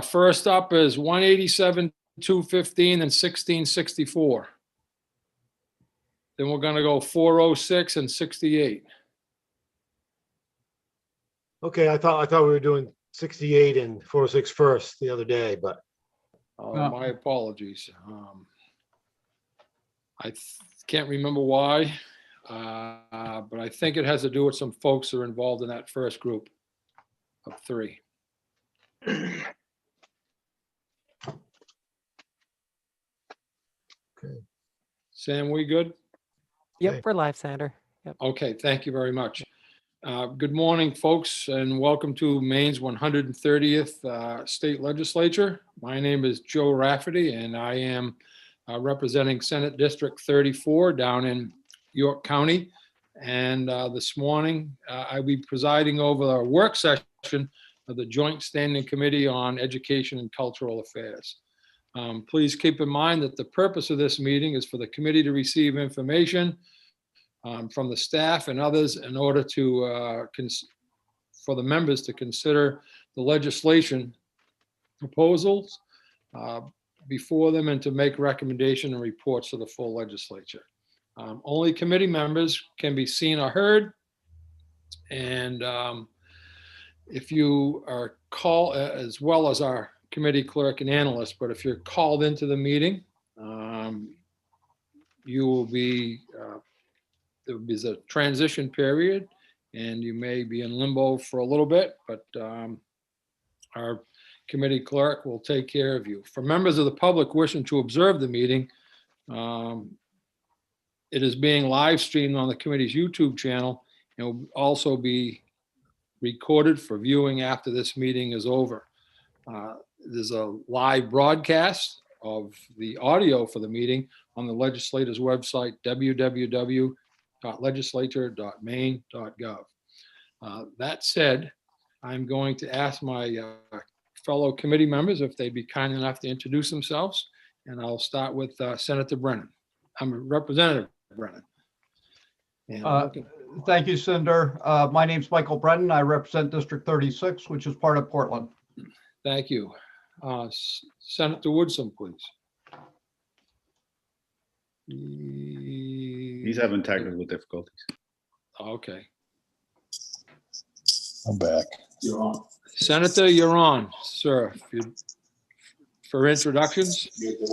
First up is 187, 215, and 1664. Then we're going to go 406 and 68. Okay, I thought we were doing 68 and 406 first the other day, but My apologies. I can't remember why, but I think it has to do with some folks who are involved in that first group of three. okay. Sam, we good? Yep, Okay. we're live, Sander. Yep. Okay, thank you very much. Good morning, folks, and welcome to Maine's 130th State Legislature. My name is Joe Rafferty, and I am representing Senate District 34 down in York County. And this morning, I'll be presiding over a work session of the Joint Standing Committee on Education and Cultural Affairs. Please keep in mind that the purpose of this meeting is for the committee to receive information from the staff and others in order to, for the members to consider the legislation proposals before them and to make recommendation and reports to the full legislature. Only committee members can be seen or heard. And if you are called, as well as our committee clerk and analyst, but if you're called into the meeting, you will be, there is a transition period and you may be in limbo for a little bit, but our committee clerk will take care of you. For members of the public wishing to observe the meeting, it is being live streamed on the committee's YouTube channel and will also be recorded for viewing after this meeting is over. There's a live broadcast of the audio for the meeting on the legislature's website, www.legislature.maine.gov. That said, I'm going to ask my fellow committee members if they'd be kind enough to introduce themselves, and I'll start with Senator Brennan. I'm Representative Brennan. And Thank you, Senator. My name's Michael Brennan. I represent District 36, which is part of Portland. thank you. Senator Woodson, please. He's having technical difficulties. Okay. I'm back. You're on. Senator, you're on, sir. For introductions.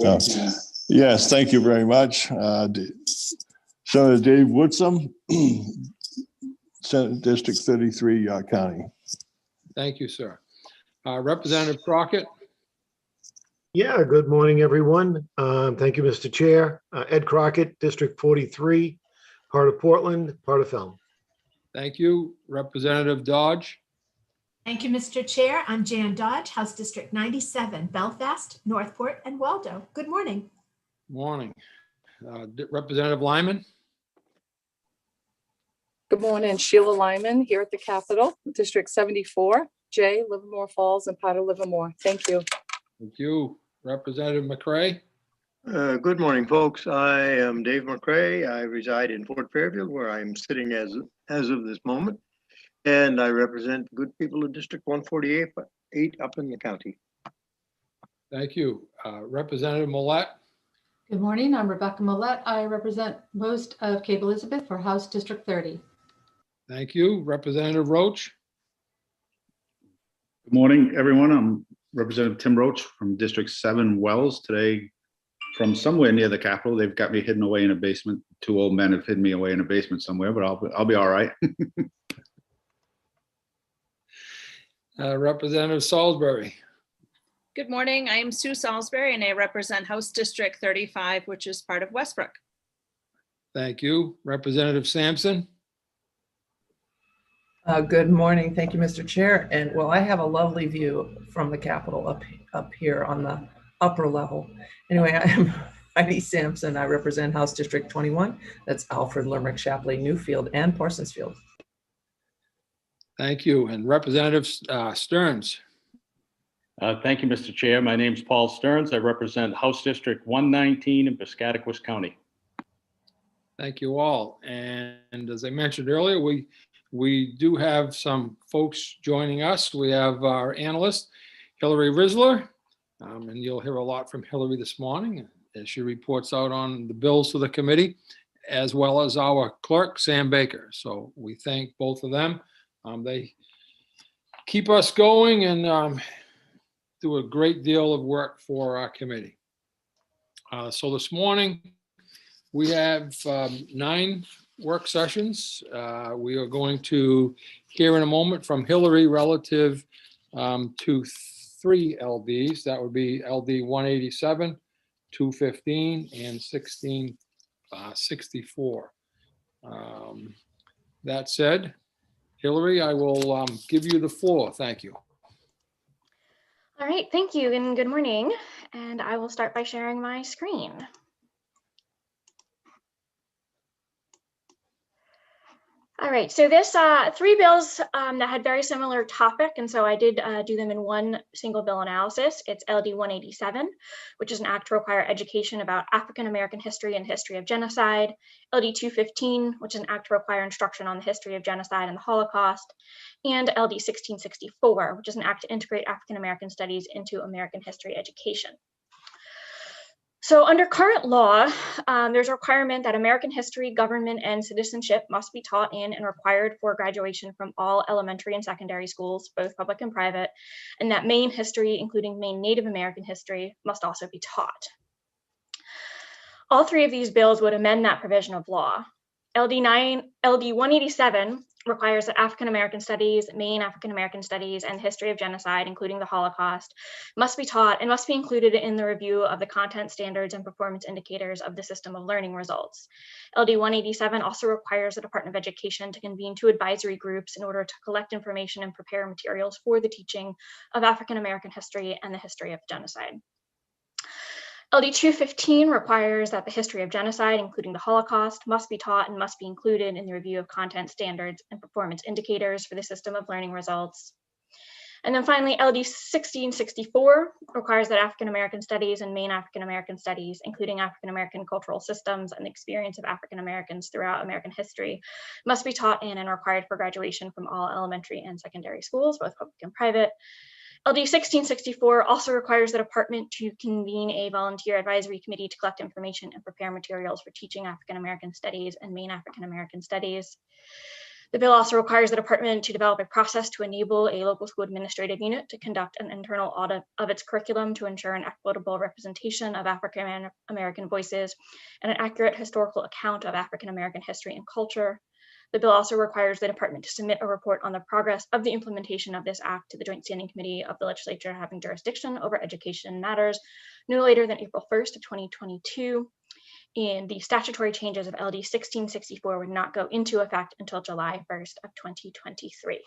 Oh, yes, thank you very much. Senator Dave Woodson, Senate District 33, York County. Thank you, sir. Representative Crockett. Yeah, good morning, everyone. Thank you, Mr. Chair. Ed Crockett, District 43, part of Portland, part of Felton. Thank you. Representative Dodge. Thank you, Mr. Chair. I'm Jan Dodge, House District 97, Belfast, Northport, and Waldo. Good morning. Morning. Representative Lyman. Good morning, Sheila Lyman here at the Capitol, District 74, J, Livermore Falls, and part of Livermore. Thank you. Thank you. Representative McCray. Good morning, folks. I am Dave McCray. I reside in Fort Fairfield, where I'm sitting as of this moment, and I represent the good people of District 148 up in the county. Thank you. Representative Millette. Good morning, I'm Rebecca Millette. I represent most of Cape Elizabeth for House District 30. Thank you. Representative Roach. Good morning, everyone. I'm Representative Tim Roach from District 7 Wells. Today, from somewhere near the Capitol, they've got me hidden away in a basement. Two old men have hidden me away in a basement somewhere, but I'll be all right. Representative Salisbury. Good morning. I am Sue Salisbury and I represent House District 35, which is part of Westbrook. Thank you. Representative Sampson. Good morning. Thank you, Mr. Chair. And well, I have a lovely view from the Capitol up here on the upper level. Anyway, I am Heidi Sampson. I represent House District 21. That's Alfred, Limerick, Shapley, Newfield, and Parsonsfield. Thank you. And Representative Stearns. Thank you, Mr. Chair. My name is Paul Stearns. I represent House District 119 in Piscataquis County. Thank you all. And as I mentioned earlier, we do have some folks joining us. We have our analyst Hillary Risler, and you'll hear a lot from Hillary this morning as she reports out on the bills to the committee, as well as our clerk, Sam Baker. So we thank both of them. They keep us going and do a great deal of work for our committee. So this morning, we have 9 work sessions. We are going to hear in a moment from Hillary relative to 3 LDs. That would be LD 187, 215, and 1664. That said, Hillary, I will give you the floor. Thank you. All right, thank you and good morning. And I will start by sharing my screen. All right, so this 3 bills that had very similar topic, and so I did do them in one single bill analysis. It's LD 187, which is an act to require education about African American history and history of genocide. LD 215, which is an act to require instruction on the history of genocide and the Holocaust. And LD 1664, which is an act to integrate African American studies into American history education. So under current law, there's a requirement that American history, government, and citizenship must be taught in and required for graduation from all elementary and secondary schools, both public and private, and that Maine history, including Maine Native American history, must also be taught. All 3 of these bills would amend that provision of law. LD 187 requires that African American studies, Maine African American studies, and history of genocide, including the Holocaust, must be taught and must be included in the review of the content standards and performance indicators of the system of learning results. LD 187 also requires the Department of Education to convene 2 advisory groups in order to collect information and prepare materials for the teaching of African American history and the history of genocide. LD 215 requires that the history of genocide, including the Holocaust, must be taught and must be included in the review of content standards and performance indicators for the system of learning results. And then finally, LD 1664 requires that African American studies and Maine African American studies, including African American cultural systems and the experience of African Americans throughout American history, must be taught in and required for graduation from all elementary and secondary schools, both public and private. LD 1664 also requires the department to convene a volunteer advisory committee to collect information and prepare materials for teaching African American studies and Maine African American studies. The bill also requires the department to develop a process to enable a local school administrative unit to conduct an internal audit of its curriculum to ensure an equitable representation of African American voices and an accurate historical account of African American history and culture. The bill also requires the department to submit a report on the progress of the implementation of this act to the Joint Standing Committee of the legislature having jurisdiction over education matters no later than April 1st of 2022. And the statutory changes of LD 1664 would not go into effect until July 1st of 2023.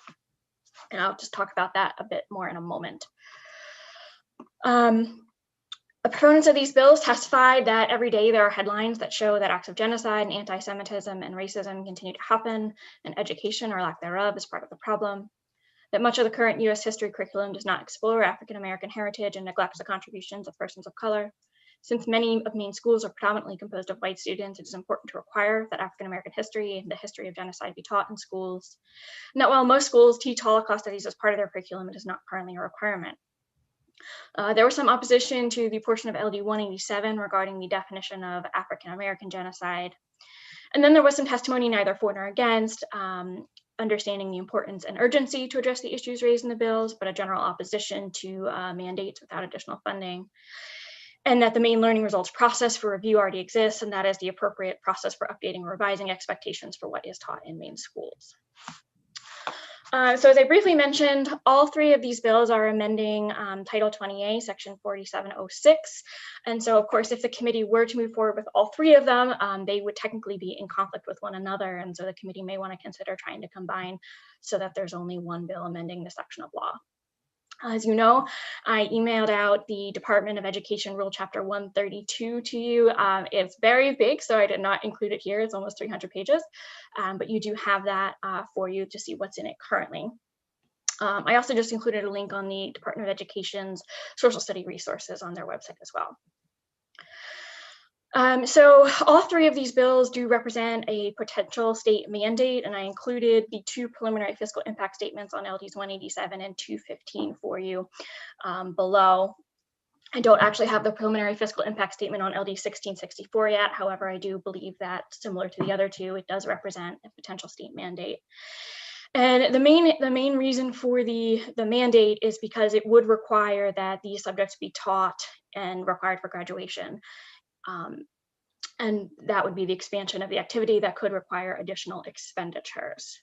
And I'll just talk about that a bit more in a moment. The proponents of these bills testified that every day there are headlines that show that acts of genocide and anti-Semitism and racism continue to happen, and education or lack thereof is part of the problem. That much of the current US history curriculum does not explore African American heritage and neglects the contributions of persons of color. Since many of Maine schools are predominantly composed of white students, it is important to require that African American history and the history of genocide be taught in schools. And that while most schools teach Holocaust studies as part of their curriculum, it is not currently a requirement. There was some opposition to the portion of LD 187 regarding the definition of African American genocide. And then there was some testimony neither for nor against, understanding the importance and urgency to address the issues raised in the bills, but a general opposition to mandates without additional funding. And that the Maine learning results process for review already exists, and that is the appropriate process for updating and revising expectations for what is taught in Maine schools. So as I briefly mentioned, all 3 of these bills are amending Title 20A, Section 4706. And so, of course, if the committee were to move forward with all 3 of them, they would technically be in conflict with one another. And so the committee may want to consider trying to combine so that there's only one bill amending the section of law. As you know, I emailed out the Department of Education Rule Chapter 132 to you. It's very big, so I did not include it here. It's almost 300 pages, but you do have that for you to see what's in it currently. I also just included a link on the Department of Education's social study resources on their website as well. So all three of these bills do represent a potential state mandate, and I included the two preliminary fiscal impact statements on LDs 187 and 215 for you below. I don't actually have the preliminary fiscal impact statement on LD 1664 yet. However, I do believe that, similar to the other two, it does represent a potential state mandate. And the main reason for the mandate is because it would require that these subjects be taught and required for graduation. And that would be the expansion of the activity that could require additional expenditures.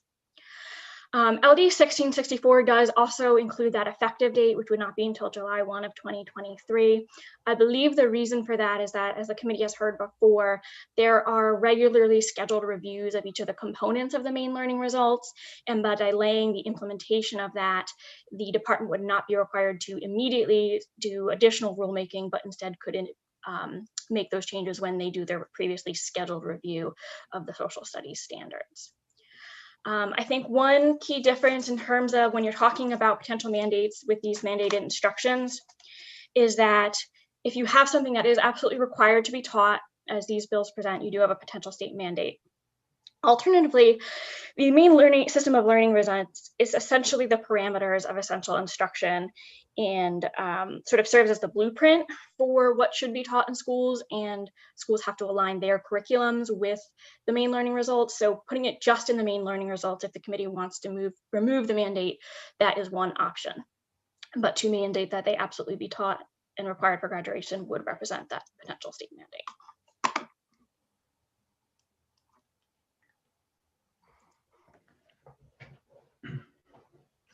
LD 1664 does also include that effective date, which would not be until July 1 of 2023. I believe the reason for that is that, as the committee has heard before, there are regularly scheduled reviews of each of the components of the main learning results, and by delaying the implementation of that, the department would not be required to immediately do additional rulemaking, but instead could make those changes when they do their previously scheduled review of the social studies standards. I think one key difference in terms of when you're talking about potential mandates with these mandated instructions is that if you have something that is absolutely required to be taught, as these bills present, you do have a potential state mandate. Alternatively, the main system of learning results is essentially the parameters of essential instruction and sort of serves as the blueprint for what should be taught in schools, and schools have to align their curriculums with the main learning results. So putting it just in the main learning results, if the committee wants to remove the mandate, that is one option. But to mandate that they absolutely be taught and required for graduation would represent that potential state mandate.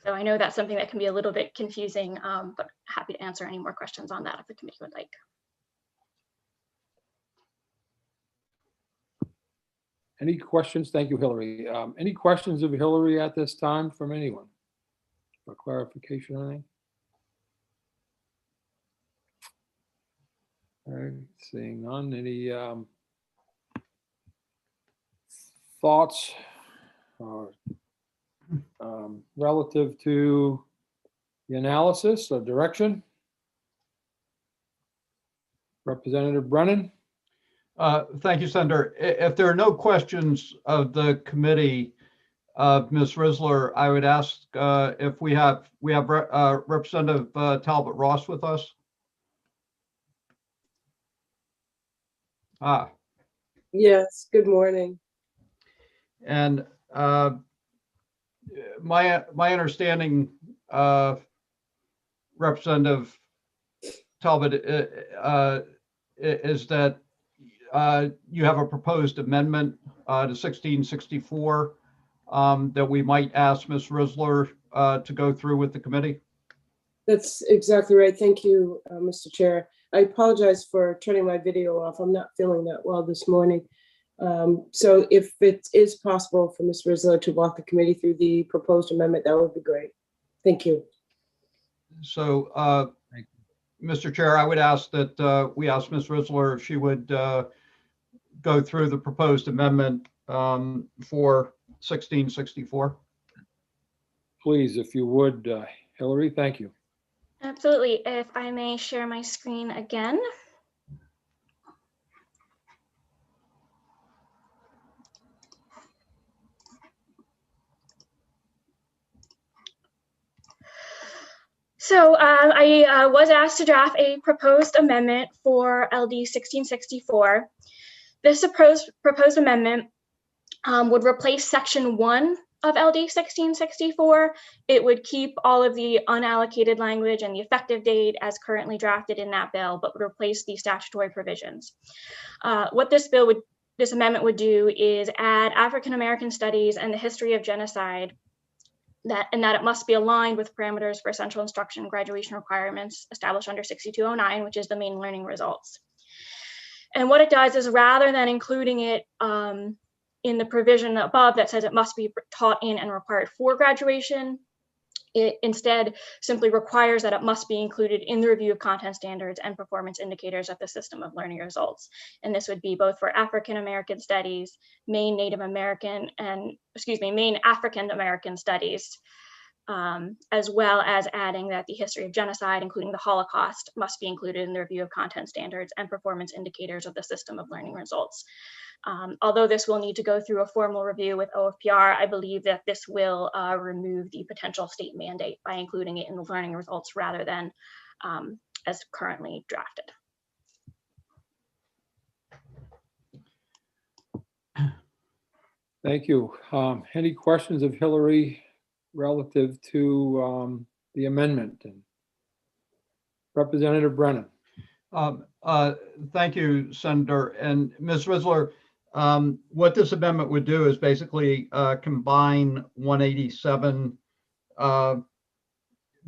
So I know that's something that can be a little bit confusing, but happy to answer any more questions on that if the committee would like. Any questions? Thank you, Hillary. Any questions of Hillary at this time from anyone? For clarification or anything? All right, seeing none. Any thoughts or relative to the analysis or direction? Representative Brennan? Thank you, Senator. If there are no questions of the committee, Ms. Risler, I would ask if we have Representative Talbot Ross with us. Yes, good morning. And my understanding, Representative Talbot, is that you have a proposed amendment to 1664 that we might ask Ms. Risler to go through with the committee. That's exactly right. Thank you, Mr. Chair. I apologize for turning my video off. I'm not feeling that well this morning. So if it is possible for Ms. Risler to walk the committee through the proposed amendment, that would be great. Thank you. So, Mr. Chair, I would ask that we ask Ms. Risler if she would go through the proposed amendment for 1664. Please, if you would, Hillary, thank you. Absolutely. If I may share my screen again. So I was asked to draft a proposed amendment for LD 1664. This proposed amendment would replace Section 1 of LD 1664. It would keep all of the unallocated language and the effective date as currently drafted in that bill, but would replace the statutory provisions. What this amendment would do is add African American studies and the history of genocide, that it must be aligned with parameters for essential instruction and graduation requirements established under 6209, which is the main learning results. And what it does is, rather than including it in the provision above that says it must be taught in and required for graduation, it instead simply requires that it must be included in the review of content standards and performance indicators of the system of learning results. And this would be both for African American studies, Maine African American studies, as well as adding that the history of genocide, including the Holocaust, must be included in the review of content standards and performance indicators of the system of learning results. Although this will need to go through a formal review with OFPR, I believe that this will remove the potential state mandate by including it in the learning results rather than as currently drafted. Thank you. Any questions of Hillary relative to the amendment? And Representative Brennan. Thank you, Senator. And Ms. Rizzler, what this amendment would do is basically combine 187,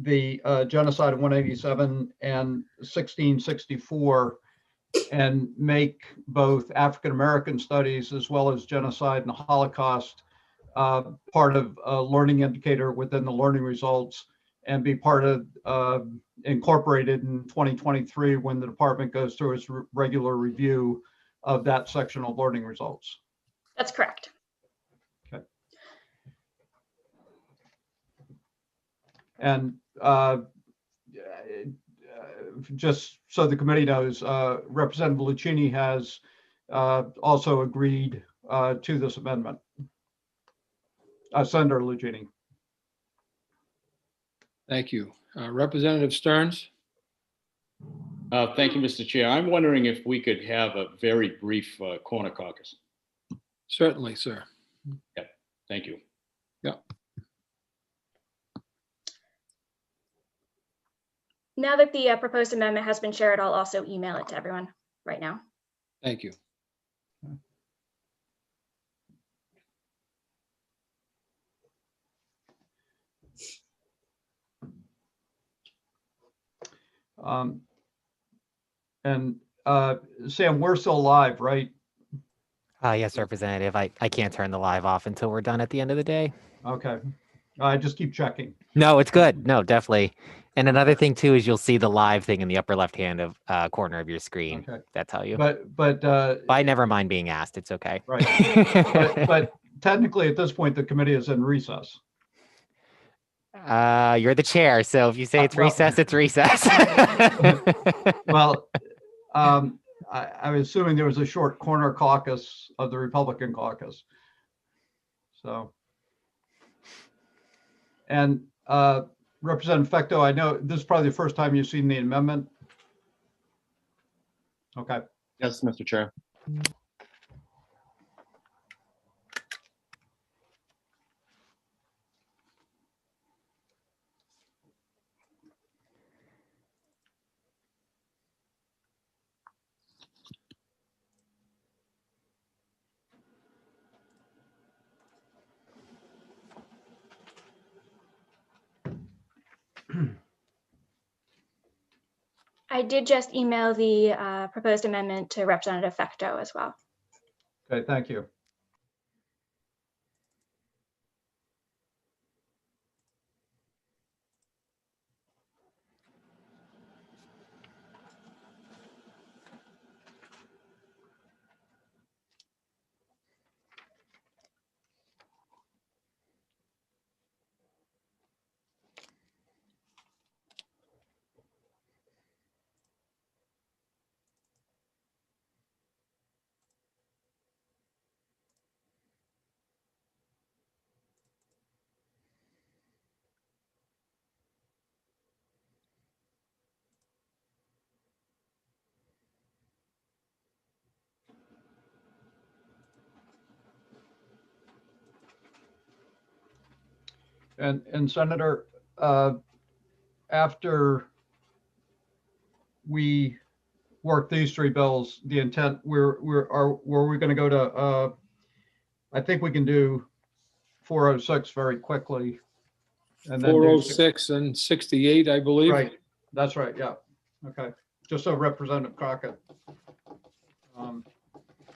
the genocide of 187 and 1664, and make both African American studies as well as genocide and Holocaust part of a learning indicator within the learning results, and be part of incorporated in 2023 when the department goes through its regular review of that section of learning results. That's correct. Okay. And just so the committee knows, Representative Lucchini has also agreed to this amendment. Senator Lucchini. Thank you. Representative Stearns. Thank you, Mr. Chair. I'm wondering if we could have a very brief corner caucus. Certainly, sir. Yeah, thank you. Yeah. Now that the proposed amendment has been shared, I'll also email it to everyone right now. Thank you. And Sam, we're still live, right? Yes, Representative. I can't turn the live off until we're done at the end of the day. Okay. I just keep checking. No, it's good. No, definitely. And another thing too is you'll see the live thing in the upper left hand of corner of your screen. Okay. That's how you. But I never mind being asked. It's okay. Right. but technically, at this point, the committee is in recess. You're the chair, so if you say it's recess, it's recess. Well, I'm assuming there was a short corner caucus of the Republican caucus. So, and Representative Fecto, I know this is probably the first time you've seen the amendment. Okay. Yes, Mr. Chair. I did just email the proposed amendment to Representative Fecto as well. Okay, thank you. And Senator, after we work these three bills, the intent were we going to go to? I think we can do 406 very quickly. And then 406 and 68, I believe. Right. That's right. Yeah. Okay. Just so Representative Crockett.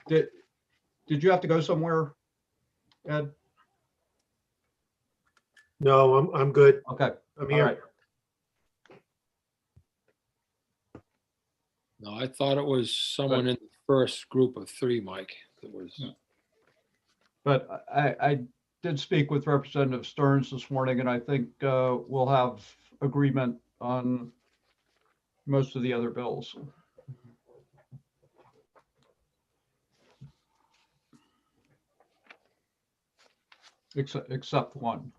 Did you have to go somewhere, Ed? No, I'm good. Okay. I'm here. All right. No, I thought it was someone in the first group of three, Mike. That was. But I did speak with Representative Stearns this morning, and I think we'll have agreement on most of the other bills. Except one.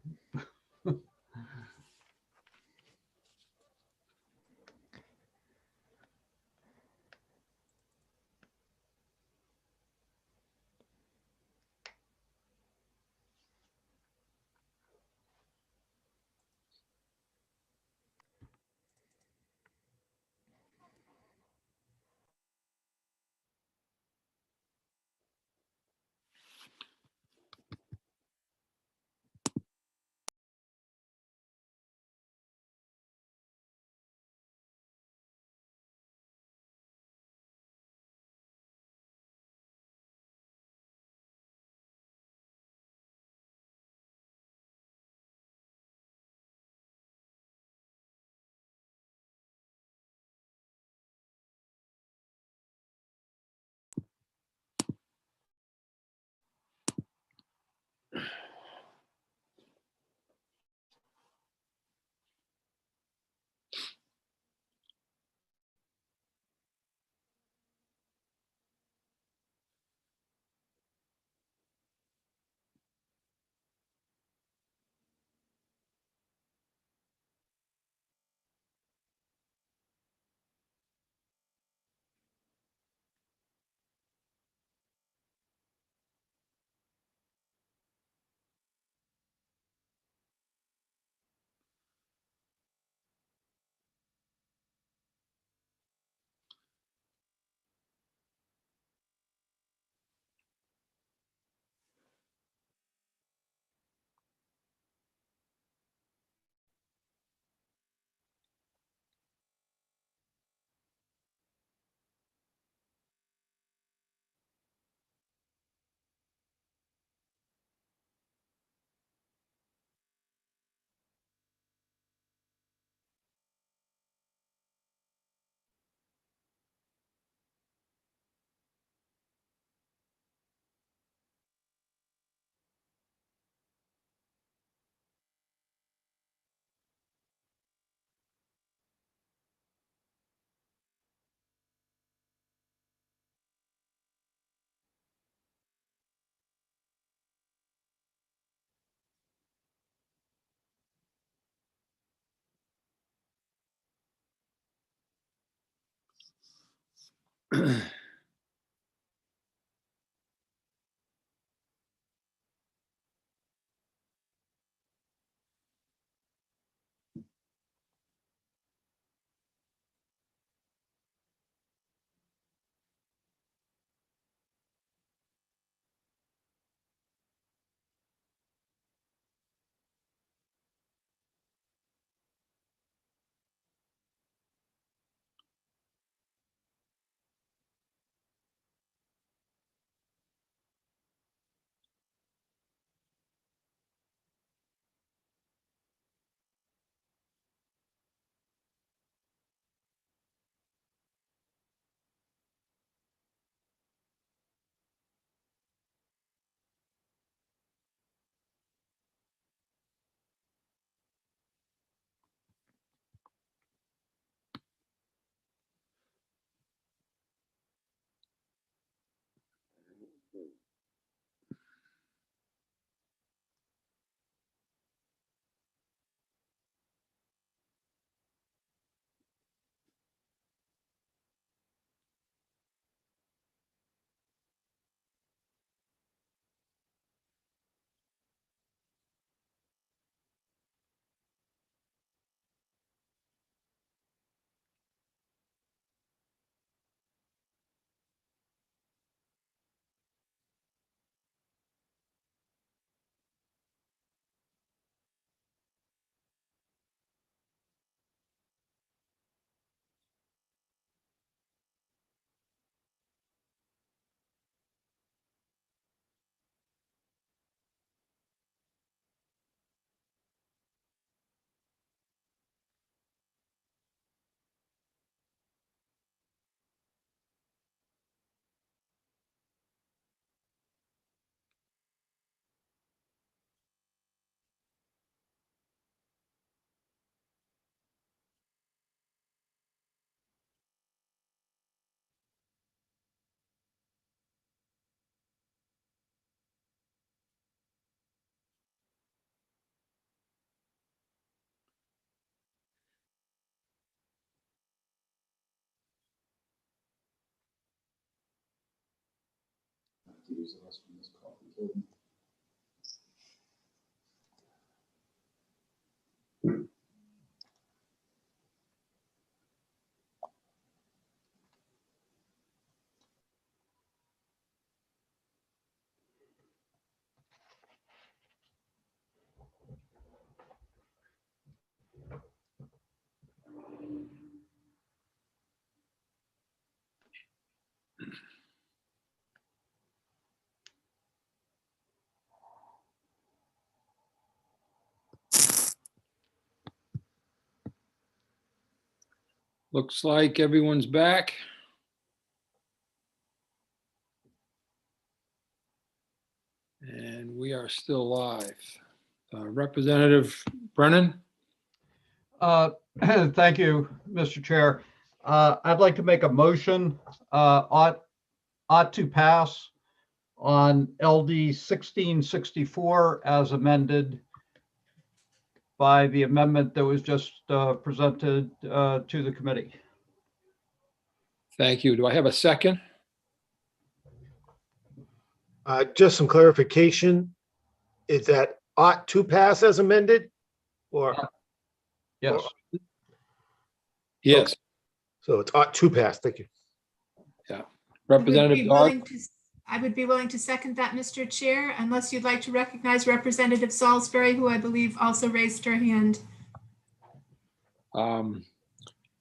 Looks like everyone's back. And we are still live. Representative Brennan? Thank you, Mr. Chair. I'd like to make a motion, ought to pass on LD 1664 as amended by the amendment that was just presented to the committee. Thank you. Do I have a second? Just some clarification. Is that ought to pass as amended or? Yes. Yes. So it's ought to pass. Thank you. Yeah. I would be Representative Dodd? willing to- I would be willing to second that, Mr. Chair, unless you'd like to recognize Representative Salisbury, who I believe also raised her hand.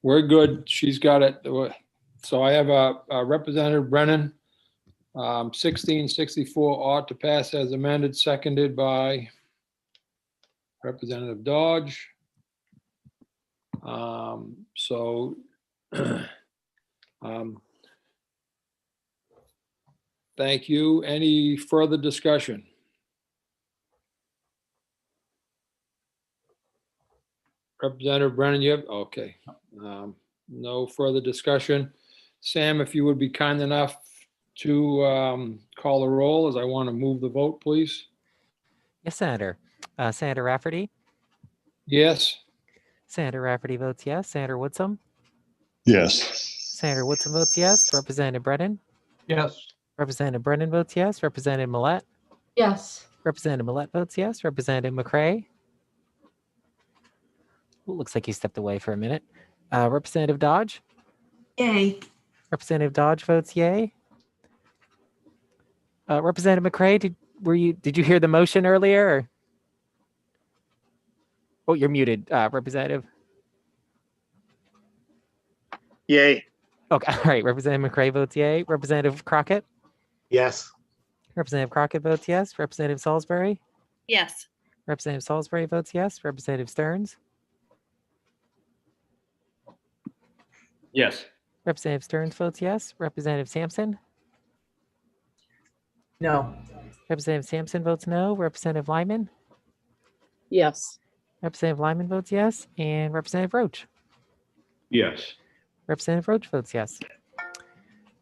We're good. She's got it. So I have a Representative Brennan, 1664 ought to pass as amended, seconded by Representative Dodge. Thank you. Any further discussion? Representative Brennan, you have, okay. No further discussion. Sam, if you would be kind enough to call the roll as I want to move the vote, please. Yes, Senator. Senator Rafferty? Yes. Senator Rafferty votes yes. Senator Woodson? Yes. Senator Woodson votes yes. Representative Brennan? Yes. Representative Brennan votes yes. Representative Millette? Yes. Representative Millette votes yes. Representative McCray? Looks like he stepped away for a minute. Representative Dodge? Yay. Representative Dodge votes yay. Representative McCray, did you hear the motion earlier? Or? Oh, you're muted, Representative. Yay. Okay, all right. Representative McCray votes yay. Representative Crockett? Yes. Representative Crockett votes yes. Representative Salisbury? Yes. Representative Salisbury votes yes. Representative Stearns? Yes. Representative Stearns votes yes. Representative Sampson? No. Representative Sampson votes no. Representative Lyman? Yes. Representative Lyman votes yes. And Representative Roach? Yes. Representative Roach votes yes.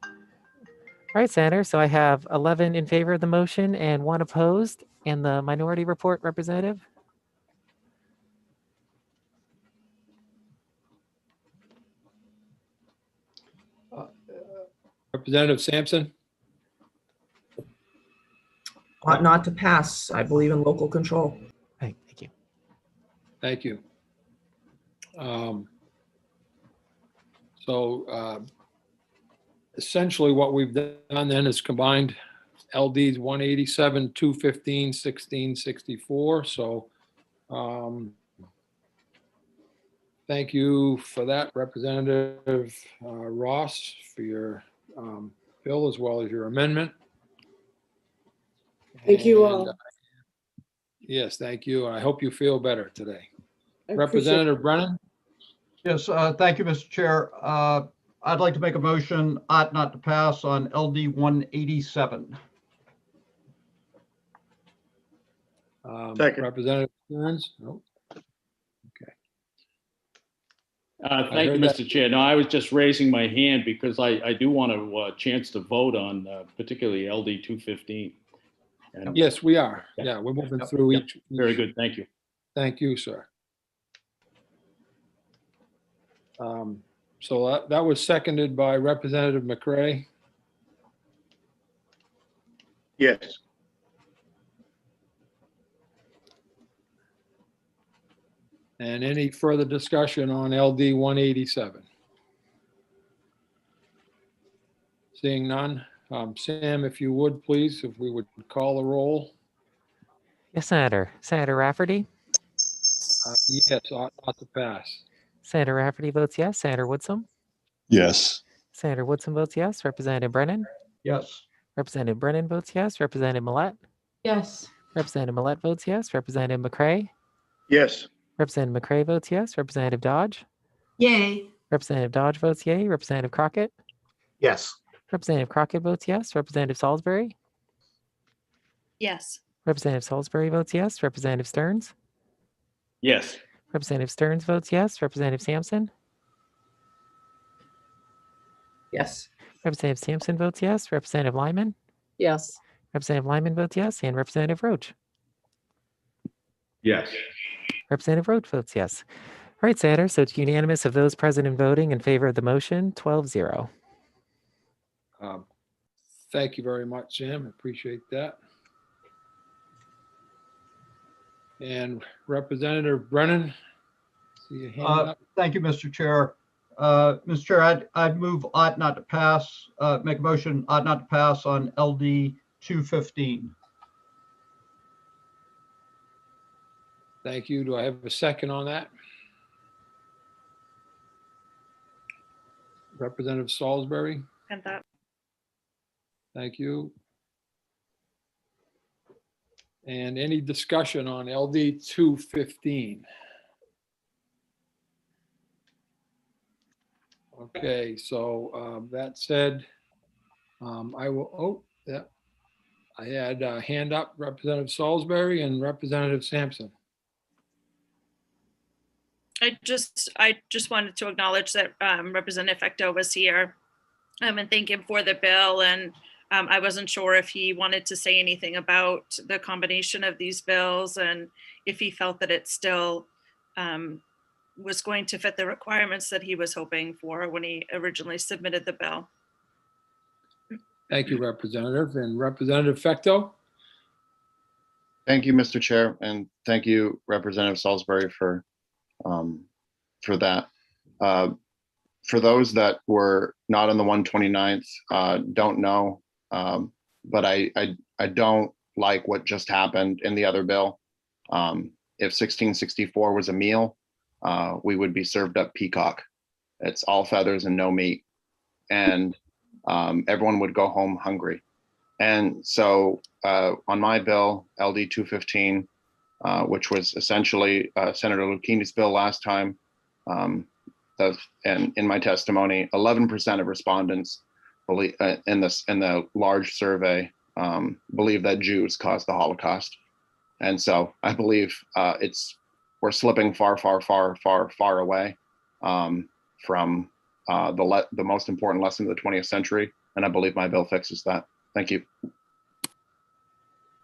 All right, Senator. So I have 11 in favor of the motion and 1 opposed. And the minority report, Representative? Representative Sampson? Ought not to pass. I believe in local control. Right, thank you. Thank you. Essentially what we've done then is combined LDs 187, 215, 1664. So thank you for that, Representative Ross, for your bill as well as your amendment. Thank you all. Yes, thank you. I hope you feel better today. I appreciate Representative Brennan? Yes, thank you, Mr. Chair. I'd like to make a motion ought not to pass on LD 187. Second. Representative Stearns? No. Okay. Thank you, heard that. Mr. Chair. No, I was just raising my hand because I do want a chance to vote on particularly LD 215. And Yes, we are. Yeah. Yeah, we're moving Yep, through yep. each. Very good. Thank you. Thank you, sir. So that was seconded by Representative McCray. Yes. And any further discussion on LD 187? Seeing none. Sam, if you would, please, if we would call the roll. Yes, Senator. Senator Rafferty? Yes, ought to pass. Senator Rafferty votes yes. Senator Woodson? Yes. Senator Woodson votes yes. Representative Brennan? Yes. Representative Brennan votes yes. Representative Millette? Yes. Representative Millette votes yes. Representative McCray? Yes. Representative McCray votes yes. Representative Dodge? Yay. Representative Dodge votes yay. Representative Crockett? Yes. Representative Crockett votes yes. Representative Salisbury? Yes. Representative Salisbury votes yes. Representative Stearns? Yes. Representative Stearns votes yes. Representative Sampson? Yes. Representative Sampson votes yes. Representative Lyman? Yes. Representative Lyman votes yes. And Representative Roach? Yes. Representative Roach votes yes. All right, Senator, so it's unanimous of those present and voting in favor of the motion, 12-0. Thank you very much, Sam. Appreciate that. And Representative Brennan, see your hand up. Thank you, Mr. Chair. Mr. Chair, I'd move ought not to pass, make a motion ought not to pass on LD 215. Thank you. Do I have a second on that? Representative Salisbury, And that. thank you. And any discussion on LD 215? Okay, so that said, I will, I had a hand up, Representative Salisbury and Representative Sampson. I just wanted to acknowledge that Representative Fecto was here and thank him for the bill. And I wasn't sure if he wanted to say anything about the combination of these bills and if he felt that it still was going to fit the requirements that he was hoping for when he originally submitted the bill. Thank you, Representative. And Representative Fecto? Thank you, Mr. Chair, and thank you, Representative Salisbury, for that. For those that were not on the 129th, don't know, but I don't like what just happened in the other bill. If 1664 was a meal, we would be served up peacock. It's all feathers and no meat, and everyone would go home hungry. And so on my bill, LD 215, which was essentially Senator Lucchini's bill last time, and in my testimony, 11% of respondents believe in the large survey believe that Jews caused the Holocaust. And so I believe we're slipping far away from the most important lesson of the 20th century. And I believe my bill fixes that. Thank you.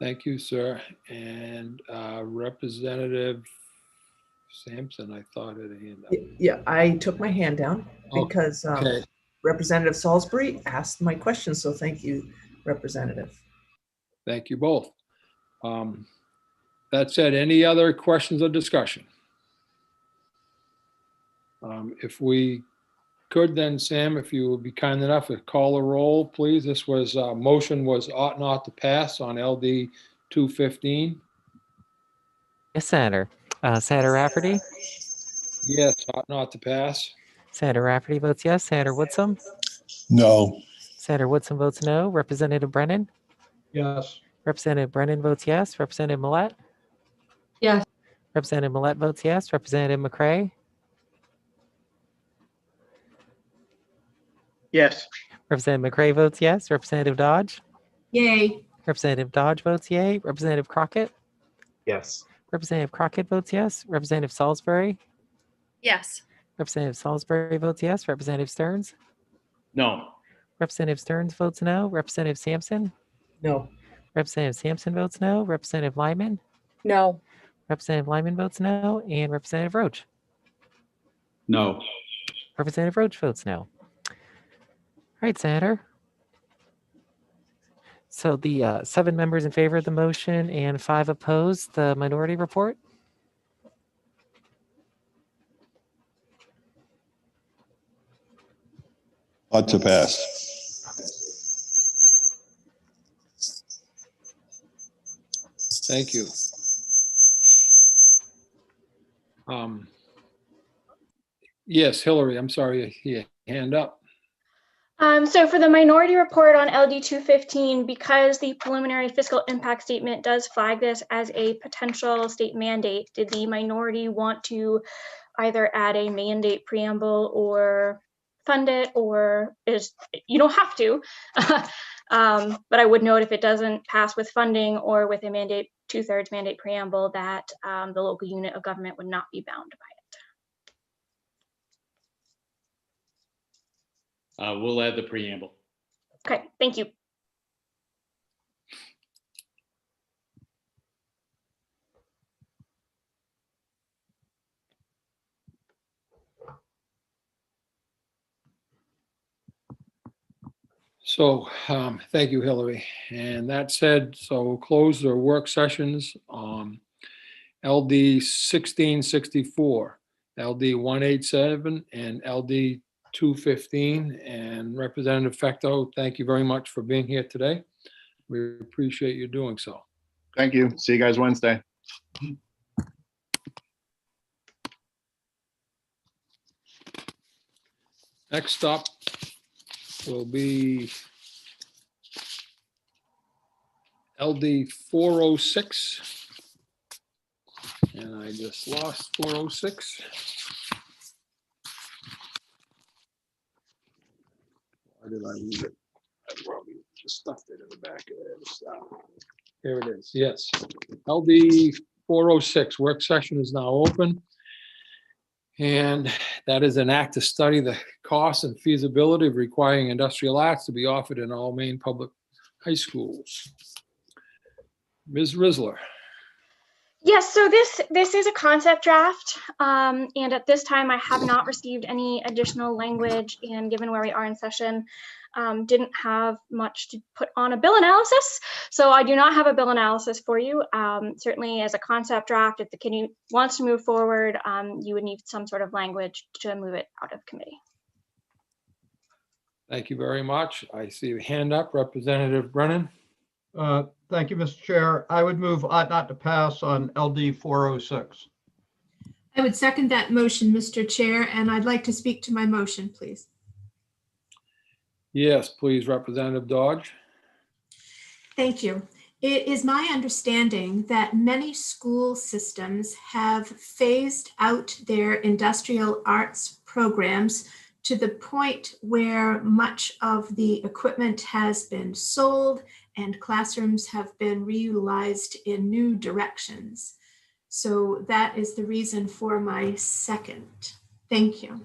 Thank you, sir. And Representative Sampson, I thought had a hand up. Yeah, I took my hand down because Okay. Representative Salisbury asked my question. So thank you, Representative. Thank you both. That said, any other questions or discussion? If we could then, Sam, if you would be kind enough to call a roll, please. This was, motion was ought not to pass on LD 215. Yes, Senator. Senator Rafferty? Yes, ought not to pass. Senator Rafferty votes yes. Senator Woodson? No. Senator Woodson votes no. Representative Brennan? Yes. Representative Brennan votes yes. Representative Millette? Yes. Representative Millette votes yes. Representative McCray? Yes. Representative McCray votes yes. Representative Dodge? Yay. Representative Dodge votes yay. Representative Crockett? Yes. Representative Crockett votes yes. Representative Salisbury? Yes. Representative Salisbury votes yes. Representative Stearns? No. Representative Stearns votes no. Representative Sampson? No. Representative Sampson votes no. Representative Lyman? No. Representative Lyman votes no. And Representative Roach? No. Representative Roach votes no. All right, Senator. So the 7 members in favor of the motion and 5 opposed, the minority report. Ought to pass. Thank you. Yes, Hillary, I'm sorry, your hand up. So for the minority report on LD 215, because the preliminary fiscal impact statement does flag this as a potential state mandate, did the minority want to either add a mandate preamble or fund it, or you don't have to, but I would note if it doesn't pass with funding or with a mandate 2/3 mandate preamble that the local unit of government would not be bound by it. We'll add the preamble. Okay, thank you. So thank you, Hillary. And that said, so we'll close the work sessions. LD 1664, LD 187, and LD 215. And Representative Fecto, thank you very much for being here today. We appreciate you doing so. Thank you. See you guys Wednesday. Next up will be LD 406. And I just lost 406. Why did I lose it? I probably just stuffed it in the back of there. Here it is. Yes. LD 406 work session is now open. And that is an act to study the cost and feasibility of requiring industrial arts to be offered in all Maine public high schools. Ms. Risler. Yes, so this is a concept draft, and at this time I have not received any additional language, and given where we are in session, didn't have much to put on a bill analysis, so I do not have a bill analysis for you. Certainly as a concept draft, if the committee wants to move forward, you would need some sort of language to move it out of committee. Thank you very much. I see a hand up, Representative Brennan. Thank you, Mr. Chair. I would move ought not to pass on LD 406. I would second that motion, Mr. Chair, and I'd like to speak to my motion, please. Yes, please, Representative Dodge. Thank you. It is my understanding that many school systems have phased out their industrial arts programs to the point where much of the equipment has been sold and classrooms have been reutilized in new directions. So that is the reason for my second. Thank you.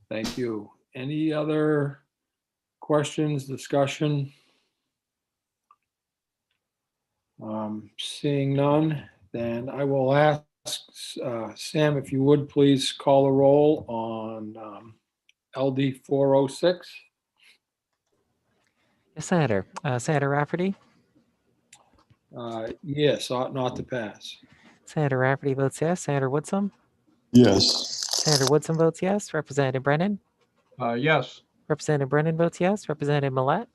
Thank you. Any other questions, discussion? Seeing none, then I will ask Sam, if you would please call a roll on LD 406. Yes, Senator. Senator Rafferty. Yes, ought not to pass. Senator Rafferty votes yes. Senator Woodson. Yes. Senator Woodson votes yes. Representative Brennan. Yes. Representative Brennan votes yes. Representative Millette.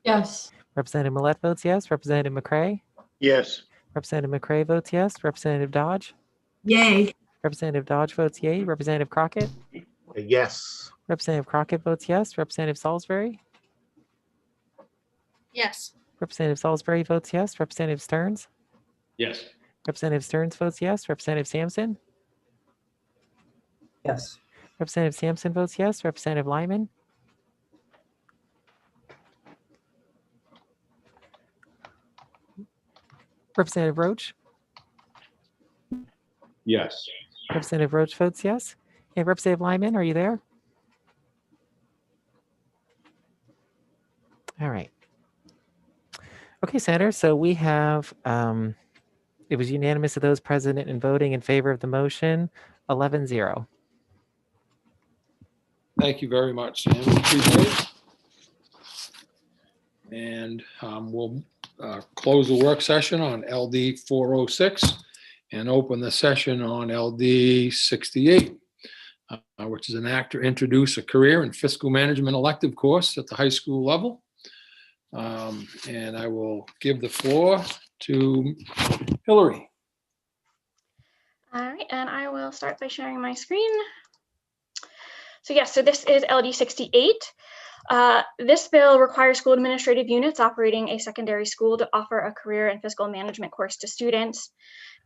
Yes. Representative Millette votes yes. Representative McCray. Yes. Representative McCray votes yes. Representative Dodge. Yay. Representative Dodge votes yay. Representative Crockett. Yes. Representative Crockett votes yes. Representative Salisbury. Yes. Representative Salisbury votes yes. Representative Stearns. Yes. Representative Stearns votes yes. Representative Sampson. Yes. Representative Sampson votes yes. Representative Lyman. Representative Roach. Yes. Representative Roach votes yes. And Representative Lyman, are you there? All right. Okay, Senator, so we have, it was unanimous of those present and voting in favor of the motion, 11-0. Thank you very much, Sam. Appreciate it. And we'll close the work session on LD 406 and open the session on LD 68, which is an act to introduce a career and fiscal management elective course at the high school level. And I will give the floor to Hillary. All right, and I will start by sharing my screen. So yes, so this is LD 68. This bill requires school administrative units operating a secondary school to offer a career and fiscal management course to students.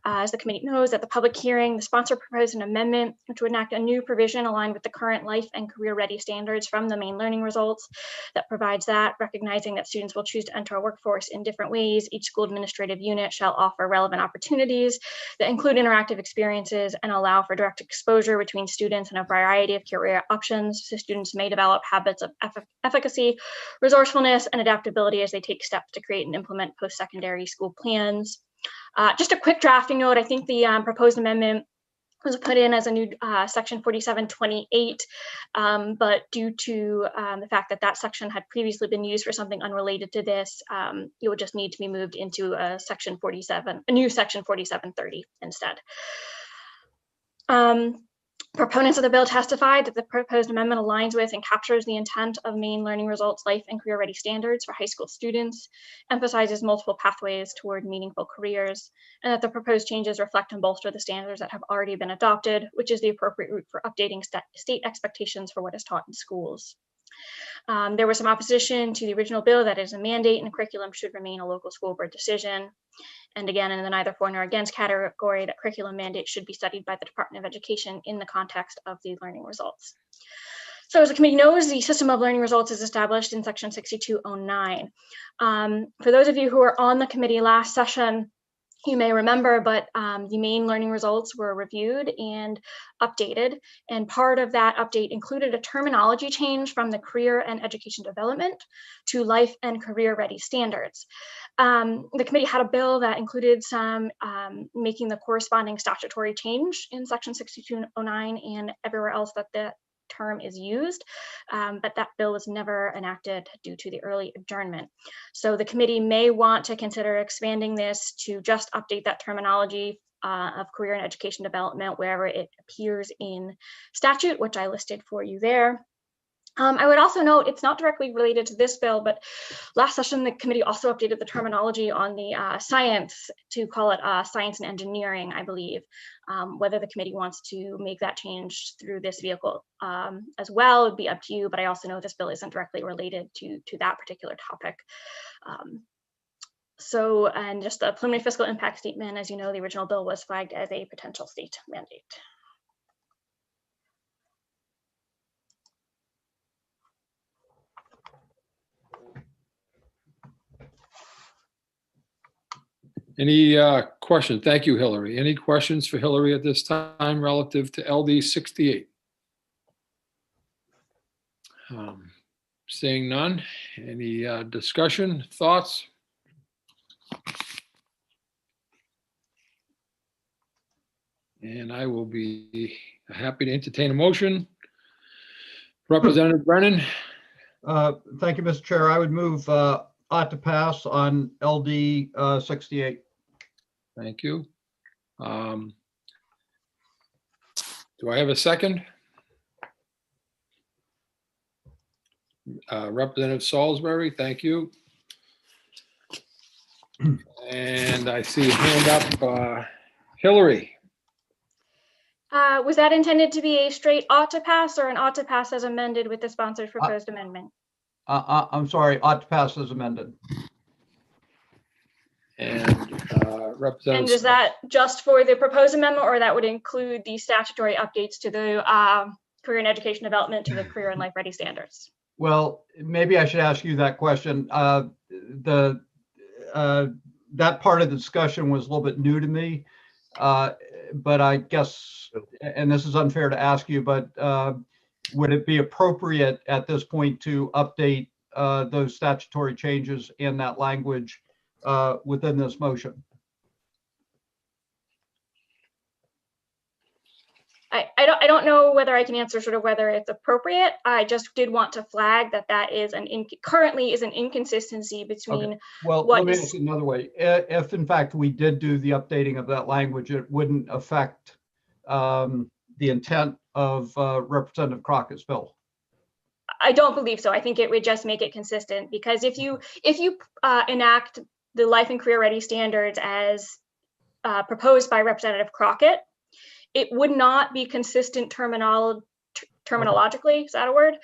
As the committee knows, at the public hearing, the sponsor proposed an amendment to enact a new provision aligned with the current life and career ready standards from the Maine learning results that provides that, recognizing that students will choose to enter a workforce in different ways. Each school administrative unit shall offer relevant opportunities that include interactive experiences and allow for direct exposure between students and a variety of career options, so students may develop habits of efficacy, resourcefulness, and adaptability as they take steps to create and implement post-secondary school plans. Just a quick drafting note, I think the proposed amendment was put in as a new section 4728, but due to the fact that that section had previously been used for something unrelated to this, it would just need to be moved into a new section 4730 instead. Proponents of the bill testified that the proposed amendment aligns with and captures the intent of Maine Learning Results Life and Career Ready standards for high school students, emphasizes multiple pathways toward meaningful careers, and that the proposed changes reflect and bolster the standards that have already been adopted, which is the appropriate route for updating state expectations for what is taught in schools. There was some opposition to the original bill that is a mandate and the curriculum should remain a local school board decision. And again, in the neither for nor against category, that curriculum mandate should be studied by the Department of Education in the context of the learning results. So as the committee knows, the system of learning results is established in section 6209. For those of you who were on the committee last session, you may remember, but the Maine learning results were reviewed and updated. And part of that update included a terminology change from the career and education development to life and career ready standards. The committee had a bill that included some making the corresponding statutory change in section 6209 and everywhere else that the term is used, but that bill was never enacted due to the early adjournment. So the committee may want to consider expanding this to just update that terminology of career and education development wherever it appears in statute, which I listed for you there. I would also note it's not directly related to this bill, but last session, the committee also updated the terminology on the science to call it science and engineering, I believe. Whether the committee wants to make that change through this vehicle as well would be up to you, but I also know this bill isn't directly related to that particular topic. And just the preliminary fiscal impact statement, as you know, the original bill was flagged as a potential state mandate. Any questions? Thank you, Hillary. Any questions for Hillary at this time relative to LD 68? Seeing none. Any discussion, thoughts? And I will be happy to entertain a motion. Representative Brennan. Thank you, Mr. Chair. I would move ought to pass on LD 68. Thank you. Do I have a second? Representative Salisbury, thank you. And I see a hand up, Hillary. Was that intended to be a straight ought to pass or an ought to pass as amended with the sponsor's proposed amendment? I'm sorry, ought to pass as amended. And Representative. Is that just for the proposed amendment, or that would include the statutory updates to the career and education development to the career and life ready standards? Well, maybe I should ask you that question. That part of the discussion was a little bit new to me, but I guess, and this is unfair to ask you, but would it be appropriate at this point to update those statutory changes in that language within this motion? I don't know whether I can answer sort of whether it's appropriate. I just did want to flag that that is currently is an inconsistency between Well, what let me is- ask it another way. If in fact we did do the updating of that language, it wouldn't affect the intent of Representative Crockett's bill. I don't believe so. I think it would just make it consistent, because if you enact the life and career ready standards as proposed by Representative Crockett, it would not be consistent terminologically. Is that a word?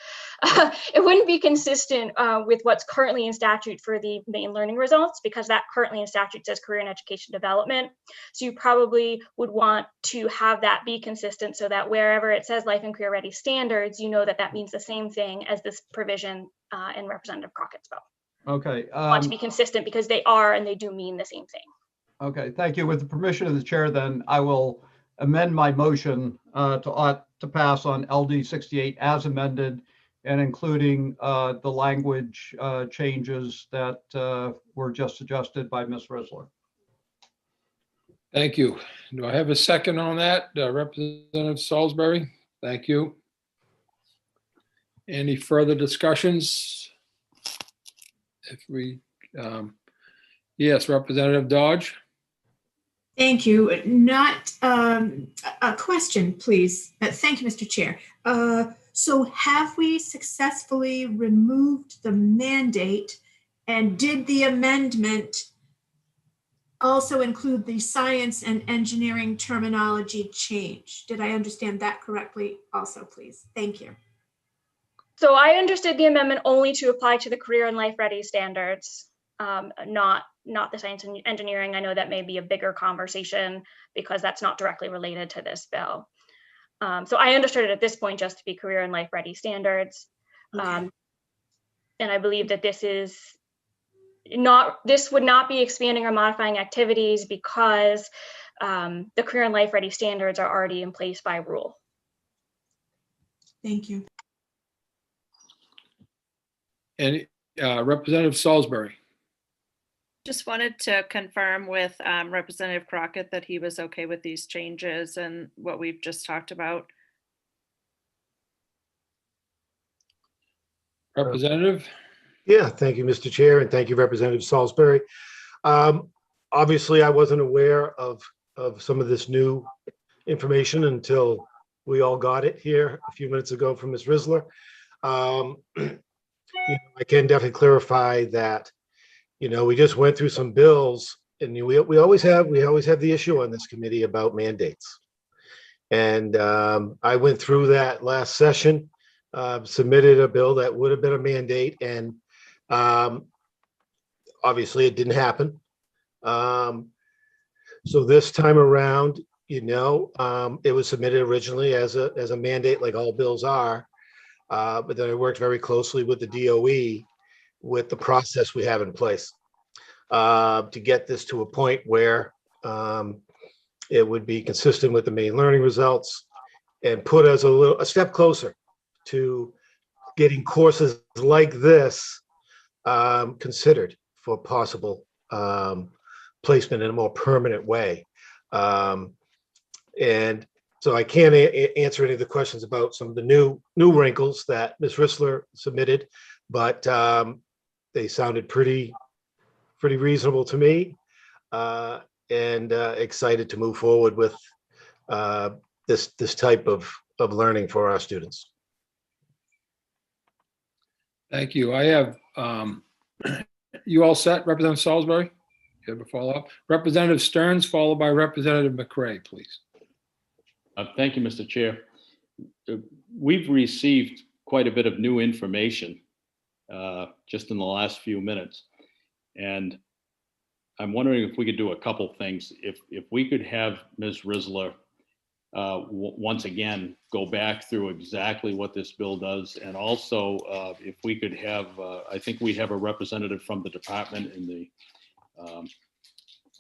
It wouldn't be consistent with what's currently in statute for the main learning results, because that currently in statute says career and education development. So you probably would want to have that be consistent, so that wherever it says life and career ready standards, you know that that means the same thing as this provision in Representative Crockett's bill. Okay. Want to be consistent because they are and they do mean the same thing. Okay, thank you. With the permission of the chair, then I will amend my motion to pass on LD 68 as amended, and including the language changes that were just suggested by Ms. Risler. Thank you. Do I have a second on that? Representative Salisbury? Thank you. Any further discussions? If we, yes, Representative Dodge? Thank you. Not a question, please. Thank you, Mr. Chair. So have we successfully removed the mandate, and did the amendment also include the science and engineering terminology change? Did I understand that correctly also, please? Thank you. So I understood the amendment only to apply to the career and life ready standards, not the science and engineering. I know that may be a bigger conversation because that's not directly related to this bill. So I understood it at this point just to be career and life ready standards. Okay. And I believe that this would not be expanding or modifying activities, because the career and life ready standards are already in place by rule. Thank you. And Representative Salisbury? Just wanted to confirm with Representative Crockett that he was okay with these changes and what we've just talked about. Representative? Yeah, thank you, Mr. Chair, and thank you, Representative Salisbury. Obviously, I wasn't aware of some of this new information until we all got it here a few minutes ago from Ms. Risler. I can definitely clarify that, we just went through some bills, and we always have the issue on this committee about mandates. And I went through that last session, submitted a bill that would have been a mandate, and obviously it didn't happen. So this time around, it was submitted originally as a mandate, like all bills are. But then I worked very closely with the DOE with the process we have in place to get this to a point where it would be consistent with the main learning results and put us a step closer to getting courses like this considered for possible placement in a more permanent way. And so I can't answer any of the questions about some of the new wrinkles that Ms. Risler submitted, but they sounded pretty reasonable to me, and excited to move forward with this type of learning for our students. Thank you. I have, you all set, Representative Salisbury? You have a follow-up? Representative Stearns, followed by Representative McCray, please. Thank you, Mr. Chair. We've received quite a bit of new information just in the last few minutes. And I'm wondering if we could do a couple things. If we could have Ms. Risler once again go back through exactly what this bill does, and also if we could have, I think we have a representative from the department in the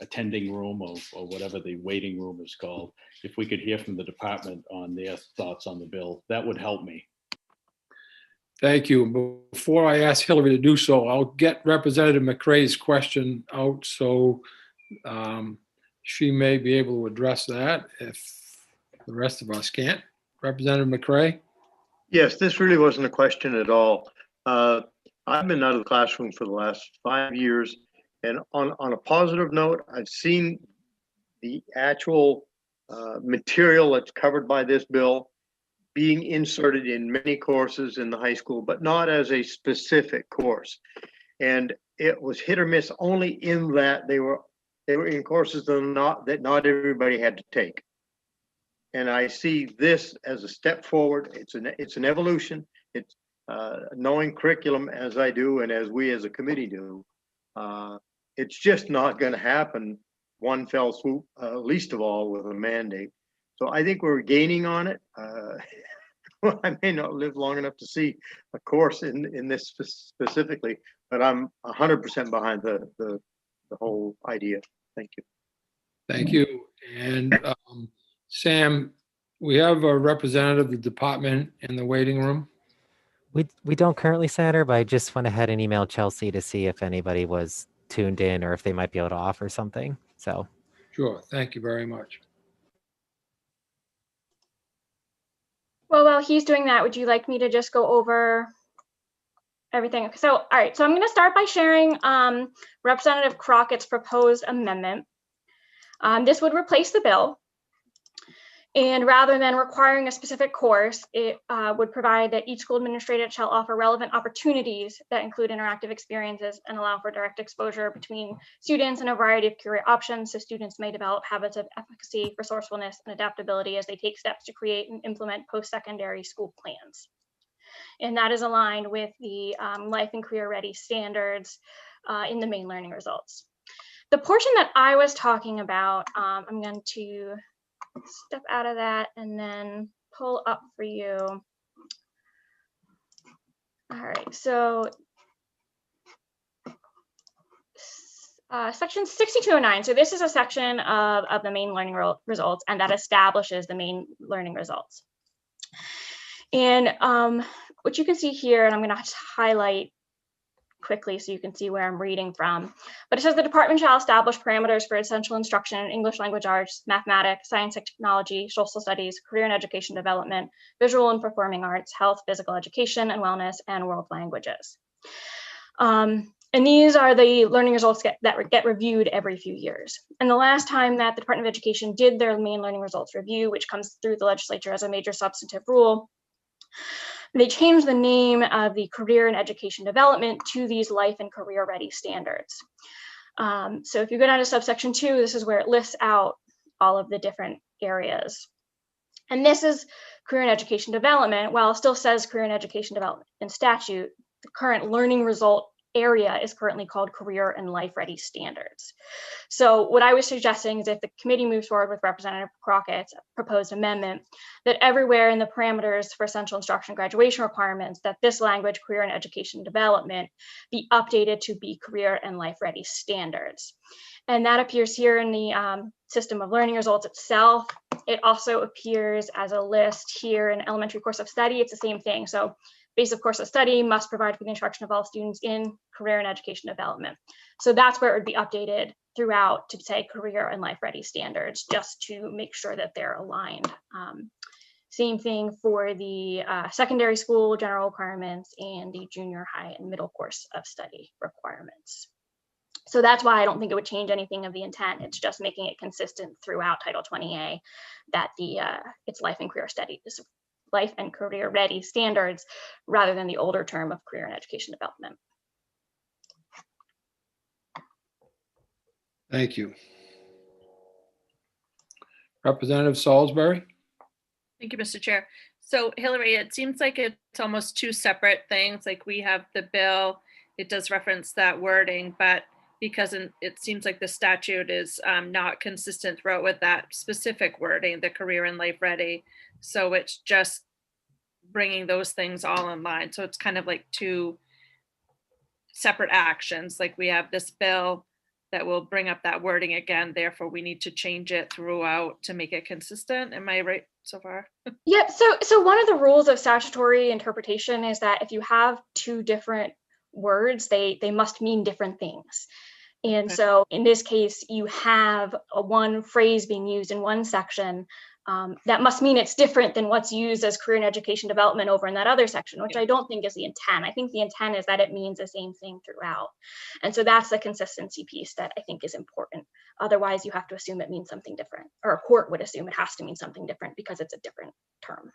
attending room or whatever the waiting room is called. If we could hear from the department on their thoughts on the bill, that would help me. Thank you. Before I ask Hillary to do so, I'll get Representative McCray's question out, so she may be able to address that if The rest of us can't. Representative McCray? Yes, this really wasn't a question at all. I've been out of the classroom for the last 5 years, and on a positive note, I've seen the actual material that's covered by this bill being inserted in many courses in the high school, but not as a specific course. And it was hit or miss only in that they were in courses that not everybody had to take. And I see this as a step forward. It's an evolution. It's knowing curriculum as I do and as we as a committee do. It's just not going to happen one fell swoop, least of all with a mandate. So I think we're gaining on it. Well, I may not live long enough to see a course in this specifically, but I'm 100% behind the whole idea. Thank you. Thank you. And Sam, we have a representative of the department in the waiting room. We don't currently, Senator, but I just went ahead and emailed Chelsea to see if anybody was tuned in or if they might be able to offer something. So Sure. Thank you very much. Well, while he's doing that, would you like me to just go over everything? So, all right, so I'm going to start by sharing Representative Crockett's proposed amendment. This would replace the bill. And rather than requiring a specific course, it would provide that each school administrator shall offer relevant opportunities that include interactive experiences and allow for direct exposure between students and a variety of career options, so students may develop habits of efficacy, resourcefulness, and adaptability as they take steps to create and implement post-secondary school plans. And that is aligned with the life and career ready standards in the main learning results. The portion that I was talking about, I'm going to step out of that and then pull up for you. All right, so section 6209. So this is a section of the main learning results, and that establishes the main learning results. And what you can see here, and I'm going to highlight quickly so you can see where I'm reading from, but it says the department shall establish parameters for essential instruction in English language arts, mathematics, science and technology, social studies, career and education development, visual and performing arts, health, physical education and wellness, and world languages. And these are the learning results that get reviewed every few years. And the last time that the Department of Education did their main learning results review, which comes through the legislature as a major substantive rule, they changed the name of the career and education development to these life and career ready standards. So if you go down to subsection 2, this is where it lists out all of the different areas. And this is career and education development. While it still says career and education development in statute, the current learning result area is currently called career and life ready standards. So what I was suggesting is if the committee moves forward with Representative Crockett's proposed amendment, that everywhere in the parameters for essential instruction graduation requirements, that this language, career and education development, be updated to be career and life ready standards. And that appears here in the system of learning results itself. It also appears as a list here in elementary course of study. It's the same thing. So basic course of study must provide for the instruction of all students in career and education development. So that's where it would be updated throughout to say career and life ready standards, just to make sure that they're aligned. Same thing for the secondary school general requirements and the junior high and middle course of study requirements. So that's why I don't think it would change anything of the intent. It's just making it consistent throughout Title 20A that it's life and career studies, life and career ready standards, rather than the older term of career and education development. Thank you. Representative Salisbury. Thank you, Mr. Chair. So Hillary, it seems like it's almost two separate things. Like we have the bill, it does reference that wording, but because it seems like the statute is not consistent throughout with that specific wording, the career and life ready. So it's just bringing those things all in line. So it's kind of like two separate actions. Like we have this bill that will bring up that wording again. Therefore, we need to change it throughout to make it consistent. Am I right so far? Yep. So one of the rules of statutory interpretation is that if you have two different words, they must mean different things. And so in this case, you have one phrase being used in one section, that must mean it's different than what's used as career and education development over in that other section, which I don't think is the intent. I think the intent is that it means the same thing throughout. And so that's the consistency piece that I think is important. Otherwise, you have to assume it means something different, or a court would assume it has to mean something different because it's a different term.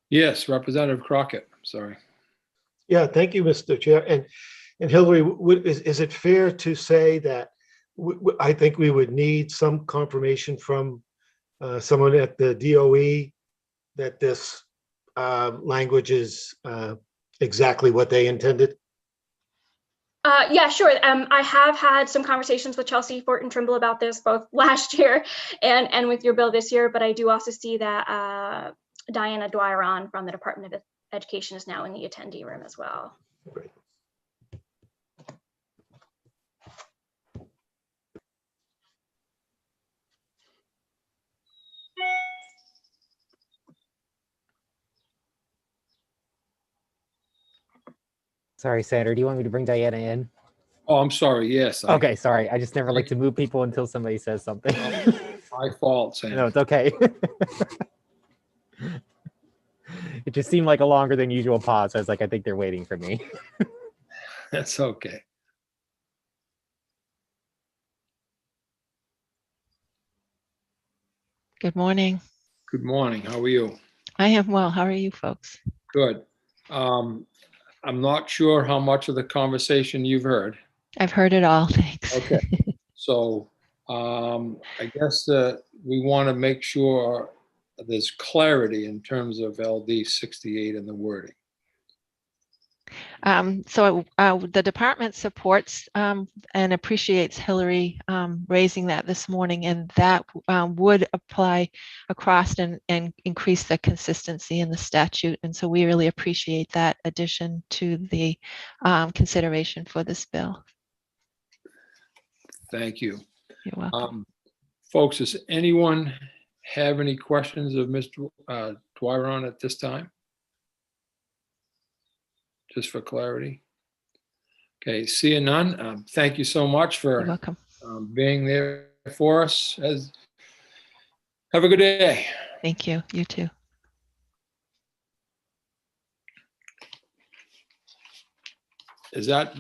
Yes, Representative Crockett, sorry. Yeah, thank you, Mr. Chair. And Hillary, is it fair to say that I think we would need some confirmation from someone at the DOE that this language is exactly what they intended? Yeah, sure. I have had some conversations with Chelsea Fortin Trimble about this both last year and with your bill this year, but I do also see that Diana Dwyer from the Department of Education is now in the attendee room as well. Great. Sorry, Senator, do you want me to bring Diana in? Oh, I'm sorry, yes. Okay, sorry. I just never like to move people until somebody says something. My fault, Sam. No, it's okay. It just seemed like a longer than usual pause. I was like, I think they're waiting for me. That's okay. Good morning. Good morning. How are you? I am well. How are you folks? Good. I'm not sure how much of the conversation you've heard. I've heard it all. Thanks. Okay. So I guess we want to make sure there's clarity in terms of LD 68 and the wording. So the department supports and appreciates Hillary raising that this morning, and that would apply across and increase the consistency in the statute. And so we really appreciate that addition to the consideration for this bill. Thank you. You're welcome. Folks, does anyone have any questions of Mr. Dwyer at this time? Just for clarity. Okay, seeing none. Thank you so much for being there for us. Have a good day. Thank you. You too. Is that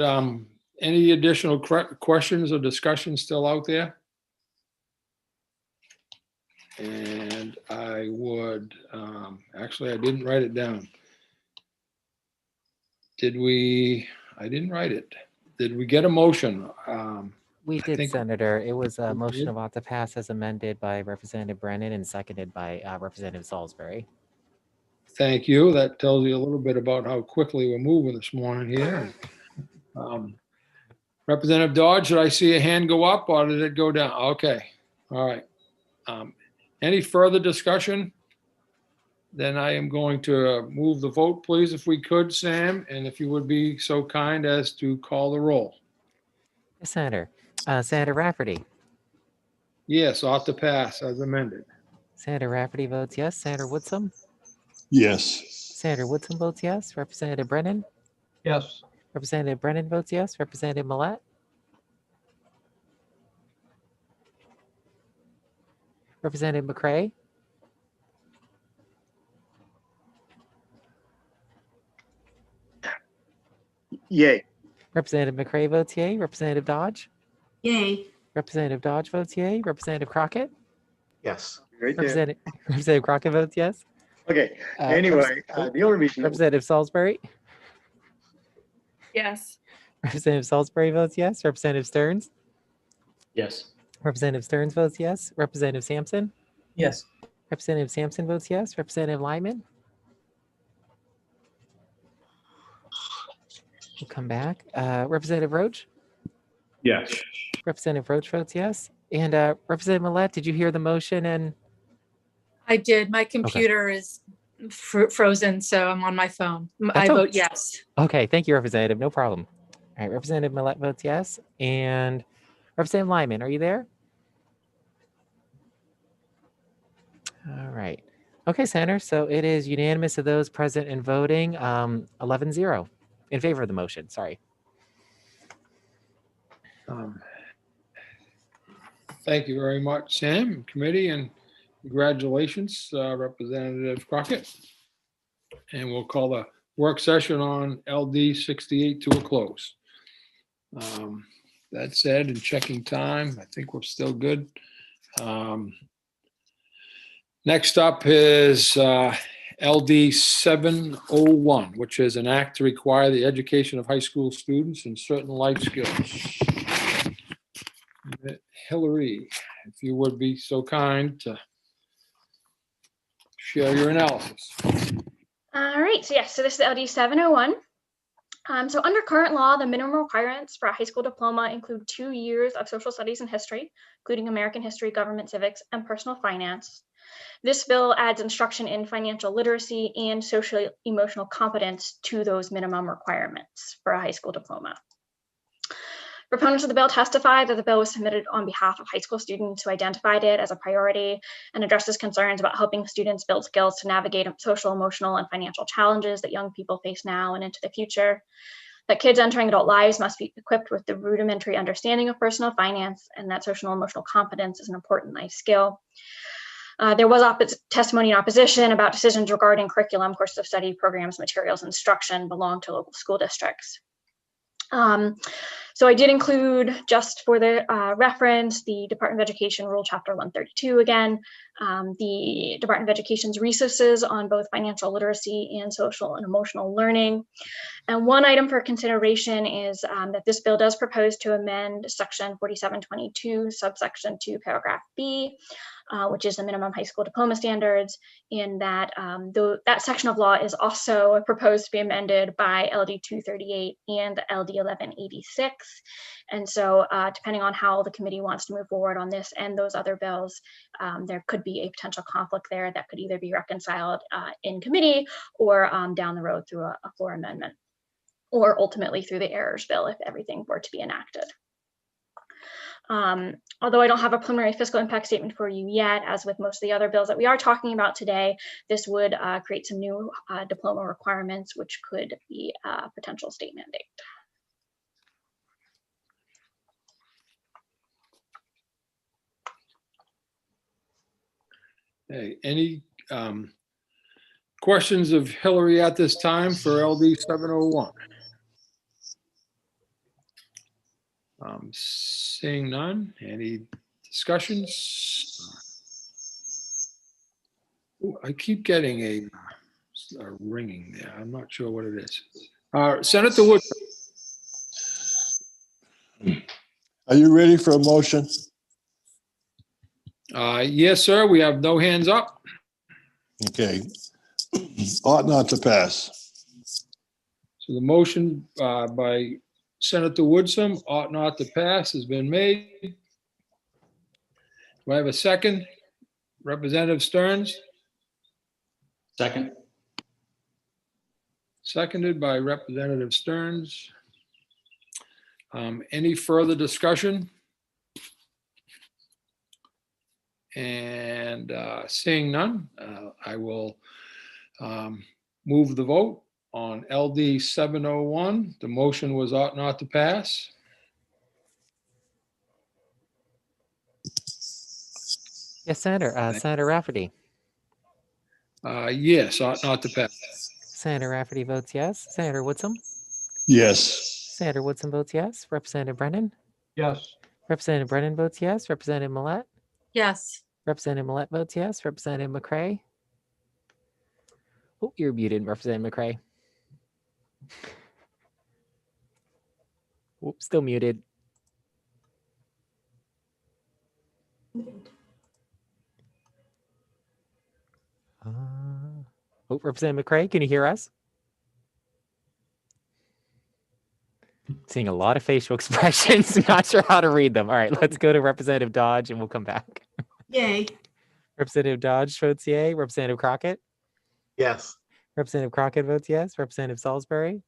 any additional questions or discussion still out there? And I would, actually, I didn't write it down. Did we, I didn't write it. Did we get a motion? We did, Senator. It was a motion about to pass as amended by Representative Brennan and seconded by Representative Salisbury. Thank you. That tells you a little bit about how quickly we're moving this morning here. Representative Dodge, did I see a hand go up or did it go down? Okay. All right. Any further discussion? Then I am going to move the vote, please, if we could, Sam, and if you would be so kind as to call the roll. Yes, Senator. Senator Rafferty. Yes, ought to pass as amended. Senator Rafferty votes yes. Senator Woodson? Yes. Senator Woodson votes yes. Representative Brennan? Yes. Representative Brennan votes yes. Representative Millett? Representative McCray? Yay. Representative McCray votes yay. Representative Dodge? Yay. Representative Dodge votes yay. Representative Crockett? Yes. Right there. Representative Crockett votes yes. Okay. Anyway, the only reason. Representative Salisbury? Yes. Representative Salisbury votes yes. Representative Stearns? Yes. Representative Stearns votes yes. Representative Sampson? Yes. Representative Sampson votes yes. Representative Lyman? We'll come back. Representative Roach? Yes. Representative Roach votes yes. And Representative Millett, did you hear the motion? And I did. My computer is frozen, so I'm on my phone. I vote yes. Okay, thank you, Representative. No problem. All right, Representative Millett votes yes. And Representative Lyman, are you there? All right. Okay, Senator, so it is unanimous of those present and voting, 11-0 in favor of the motion, sorry. Thank you very much, Sam, committee, and congratulations, Representative Crockett. And we'll call the work session on LD 68 to a close. That said, and checking time, I think we're still good. Next up is LD 701, which is an act to require the education of high school students in certain life skills. Hillary, if you would be so kind to share your analysis. All right, so yes, so this is LD 701. So under current law, the minimum requirements for a high school diploma include 2 years of social studies and history, including American history, government civics, and personal finance. This bill adds instruction in financial literacy and social emotional competence to those minimum requirements for a high school diploma. Proponents of the bill testified that the bill was submitted on behalf of high school students who identified it as a priority and addresses concerns about helping students build skills to navigate social, emotional, and financial challenges that young people face now and into the future. That kids entering adult lives must be equipped with the rudimentary understanding of personal finance, and that social and emotional competence is an important life skill. There was testimony in opposition about decisions regarding curriculum, courses of study, programs, materials, instruction belong to local school districts. So I did include, just for the reference, the Department of Education Rule Chapter 132 again, the Department of Education's resources on both financial literacy and social and emotional learning. And one item for consideration is that this bill does propose to amend Section 4722, subsection 2, paragraph B, which is the minimum high school diploma standards, in that that section of law is also proposed to be amended by LD 238 and LD 1186. And so depending on how the committee wants to move forward on this and those other bills, there could be a potential conflict there that could either be reconciled in committee or down the road through a floor amendment, or ultimately through the errors bill if everything were to be enacted. Although I don't have a preliminary fiscal impact statement for you yet, as with most of the other bills that we are talking about today, this would create some new diploma requirements, which could be a potential state mandate. Hey, any questions of Hillary at this time for LD 701? Seeing none, any discussions? Ooh, I keep getting a ringing there. I'm not sure what it is. Senator Wood. Are you ready for a motion? Yes, sir. We have no hands up. Okay. Ought not to pass. So the motion by Senator Woodsum, ought not to pass, has been made. Do I have a second? Representative Stearns? Second. Seconded by Representative Stearns. Any further discussion? And seeing none, I will move the vote on LD 701. The motion was ought not to pass. Yes, Senator. Senator Rafferty. Yes, ought not to pass. Senator Rafferty votes yes. Senator Woodsum. Yes. Senator Woodsum votes yes. Representative Brennan. Yes. Representative Brennan votes yes. Representative Millette. Yes. Representative Millette votes yes. Representative McCray. Oh, you're muted, Representative McCray. Oops, still muted. Oh, Representative McCray, can you hear us? Seeing a lot of facial expressions, not sure how to read them. All right, let's go to Representative Dodge and we'll come back. Yay. Representative Dodge votes yay. Representative Crockett? Yes. Representative Crockett votes yes. Representative Salisbury?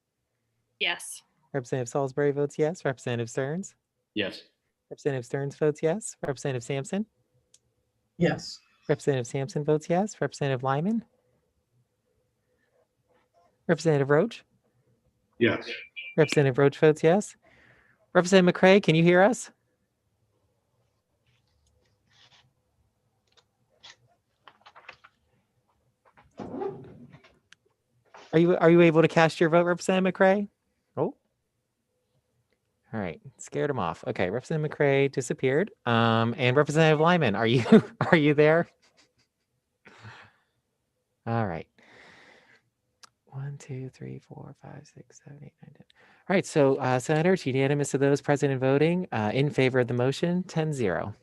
Yes. Representative Salisbury votes yes. Representative Stearns? Yes. Representative Stearns votes yes. Representative Sampson? Yes. Representative Sampson votes yes. Representative Lyman? Representative Roach? Yes. Representative Roach votes yes. Representative McCray, can you hear us? Are you able to cast your vote, Representative McCray? Oh. All right, scared him off. Okay, Representative McCray disappeared. And Representative Lyman, are you are you there? All right. 1, 2, 3, 4, 5, 6, 7, 8, 9, 10. All right, so Senators, unanimous of those present and voting in favor of the motion, 10-0.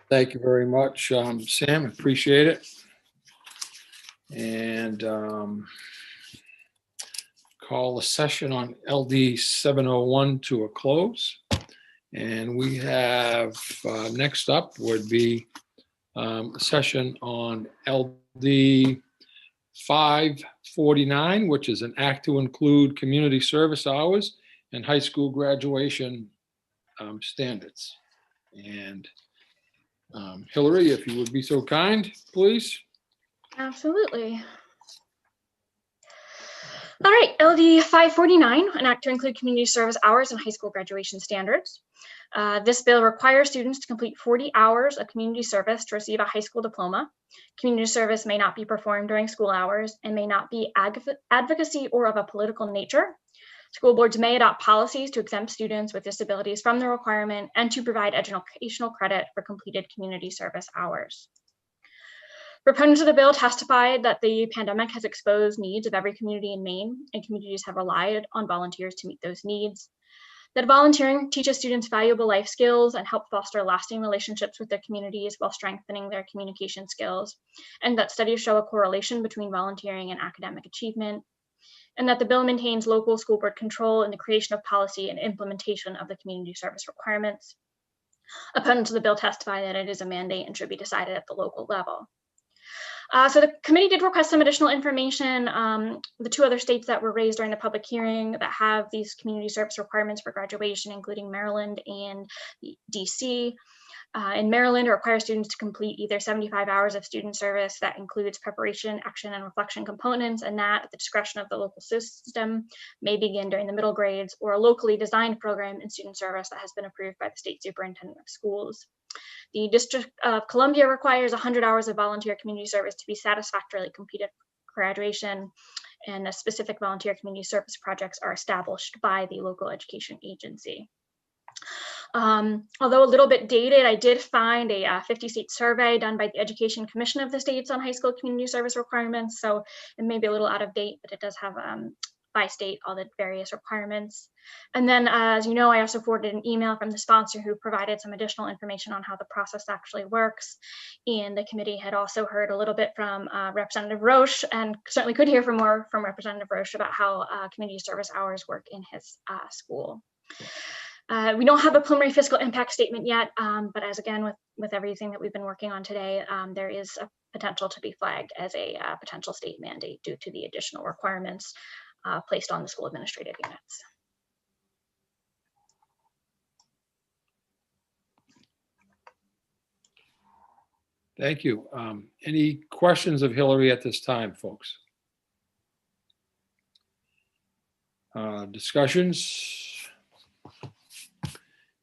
Thank you very much, Sam. Appreciate it. And call the session on LD 701 to a close. And we have next up would be a session on LD 549, which is an act to include community service hours and high school graduation standards. And Hillary, if you would be so kind, please. Absolutely. All right, LD 549, an act to include community service hours and high school graduation standards. This bill requires students to complete 40 hours of community service to receive a high school diploma. Community service may not be performed during school hours and may not be advocacy or of a political nature. School boards may adopt policies to exempt students with disabilities from the requirement and to provide educational credit for completed community service hours. Proponents of the bill testified that the pandemic has exposed needs of every community in Maine, and communities have relied on volunteers to meet those needs. That volunteering teaches students valuable life skills and help foster lasting relationships with their communities while strengthening their communication skills, and that studies show a correlation between volunteering and academic achievement, and that the bill maintains local school board control in the creation of policy and implementation of the community service requirements. Opponents of the bill testify that it is a mandate and should be decided at the local level. So the committee did request some additional information. The two other states that were raised during the public hearing that have these community service requirements for graduation, including Maryland and DC. In Maryland, it requires students to complete either 75 hours of student service that includes preparation, action, and reflection components, and that at the discretion of the local system may begin during the middle grades, or a locally designed program in student service that has been approved by the state superintendent of schools. The District of Columbia requires 100 hours of volunteer community service to be satisfactorily completed for graduation, and specific volunteer community service projects are established by the local education agency. Although a little bit dated, I did find a 50-state survey done by the Education Commission of the states on high school community service requirements. So it may be a little out of date, but it does have by state all the various requirements. And then, as you know, I also forwarded an email from the sponsor who provided some additional information on how the process actually works. And the committee had also heard a little bit from Representative Roche, and certainly could hear more from Representative Roche about how community service hours work in his school. We don't have a preliminary fiscal impact statement yet, but as again, with everything that we've been working on today, there is a potential to be flagged as a potential state mandate due to the additional requirements placed on the school administrative units. Thank you. Any questions of Hillary at this time, folks? Discussions?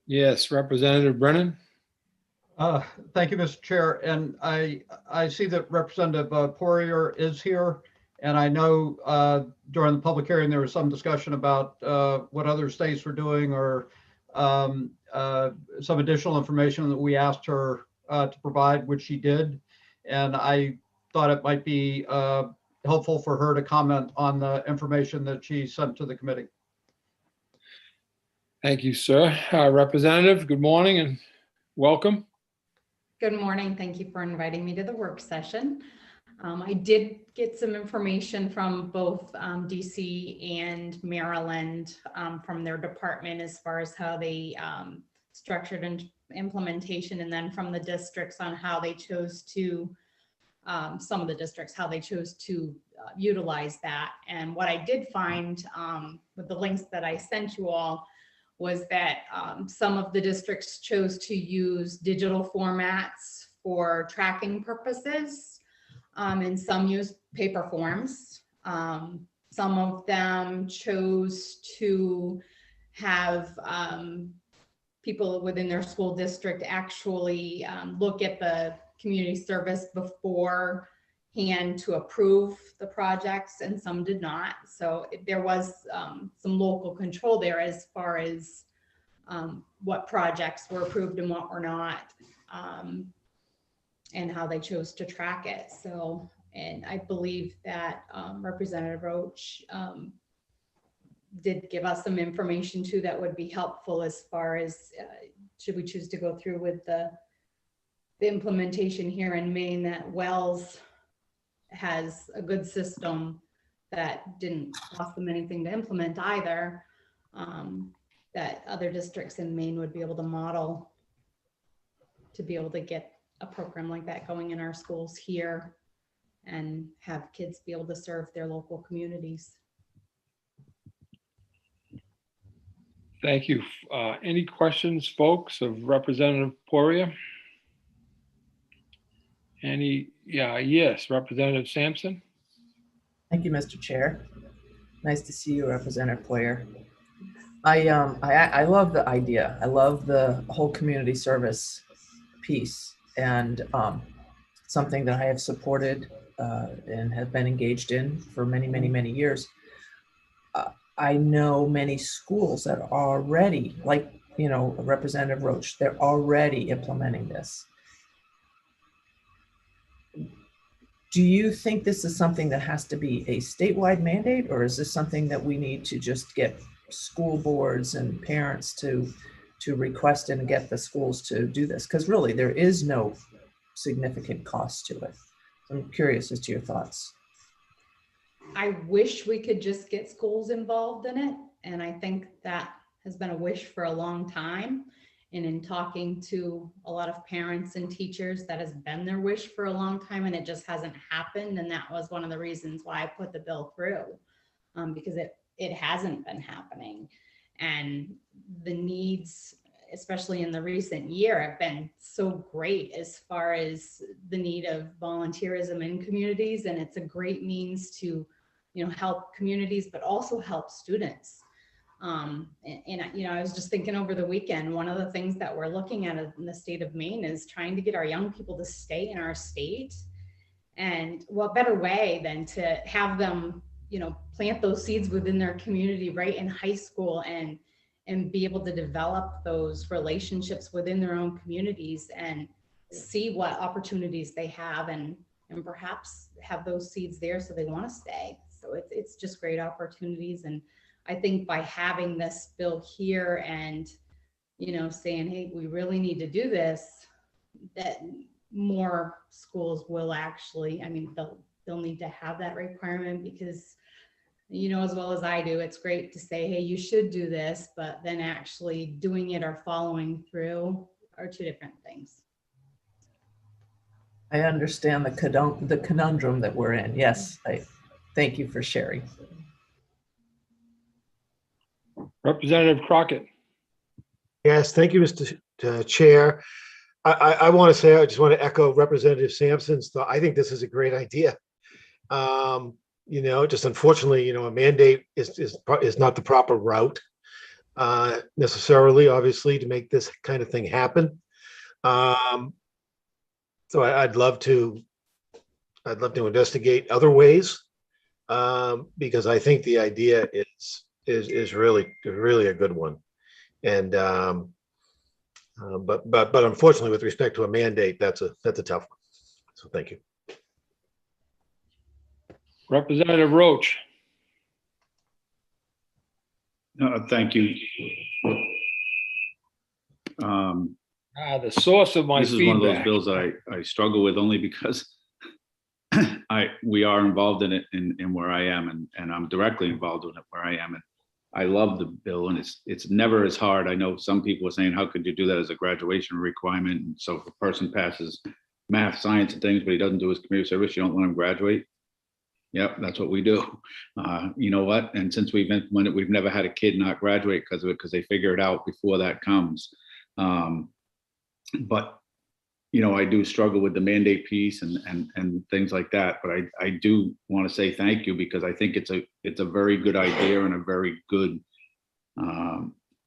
Yes, Representative Brennan. Thank you, Mr. Chair. And I see that Representative Poirier is here. And I know during the public hearing, there was some discussion about what other states were doing, or some additional information that we asked her to provide, which she did. And I thought it might be helpful for her to comment on the information that she sent to the committee. Thank you, sir. Representative, good morning and welcome. Good morning. Thank you for inviting me to the work session. I did get some information from both DC and Maryland from their department as far as how they structured implementation, and then from the districts on how they chose to, some of the districts, how they chose to utilize that. And what I did find with the links that I sent you all was that some of the districts chose to use digital formats for tracking purposes, and some use paper forms. Some of them chose to have people within their school district actually look at the community service beforehand to approve the projects, and some did not. So there was some local control there as far as what projects were approved and what were not, and how they chose to track it. So, and I believe that Representative Roach did give us some information too that would be helpful as far as should we choose to go through with the implementation here in Maine, that Wells has a good system that didn't cost them anything to implement either, that other districts in Maine would be able to model to be able to get a program like that going in our schools here and have kids be able to serve their local communities. Thank you. Any questions, folks, of Representative Poirier? Yes, Representative Sampson? Thank you, Mr. Chair. Nice to see you, Representative Poirier. I love the idea. I love the whole community service piece, and something that I have supported and have been engaged in for many, many, many years. I know many schools that are already, like, you know, Representative Roach, they're already implementing this. Do you think this is something that has to be a statewide mandate, or is this something that we need to just get school boards and parents to request and get the schools to do this? Because really, there is no significant cost to it. I'm curious as to your thoughts. I wish we could just get schools involved in it. And I think that has been a wish for a long time. And in talking to a lot of parents and teachers, that has been their wish for a long time, and it just hasn't happened. And that was one of the reasons why I put the bill through, because it hasn't been happening. And the needs, especially in the recent year, have been so great as far as the need of volunteerism in communities. And it's a great means to, you know, help communities, but also help students. And you know, I was just thinking over the weekend, one of the things that we're looking at in the state of Maine is trying to get our young people to stay in our state. And what better way than to have them, you know, plant those seeds within their community right in high school, and be able to develop those relationships within their own communities and see what opportunities they have, and perhaps have those seeds there so they want to stay. So it's just great opportunities. And I think by having this bill here and, you know, saying, hey, we really need to do this, that more schools will actually, I mean, they'll need to have that requirement, because, you know, as well as I do, it's great to say, hey, you should do this, but then actually doing it or following through are two different things. I understand the conundrum that we're in. Yes, I thank you for sharing. Representative Crockett. Yes, thank you, Mr. Chair. I want to say, I just want to echo Representative Sampson's thought. I think this is a great idea. You know, just unfortunately, you know, a mandate is not the proper route necessarily, obviously, to make this kind of thing happen. So I'd love to investigate other ways, because I think the idea is really a good one. And but unfortunately, with respect to a mandate, that's a tough one. So thank you. Representative Roach. Thank you. The source of my this is feedback. one of those bills that I struggle with, only because we are involved in it in where I am, and I'm directly involved in it where I am. And I love the bill, and it's never as hard. I know some people are saying, how could you do that as a graduation requirement? And so if a person passes math, science, and things, but he doesn't do his community service, you don't let him graduate. Yep, that's what we do. You know what? And since we've implemented, we've never had a kid not graduate because of it, because they figure it out before that comes. But I do struggle with the mandate piece and things like that. But I do want to say thank you, because I think it's a very good idea and a very good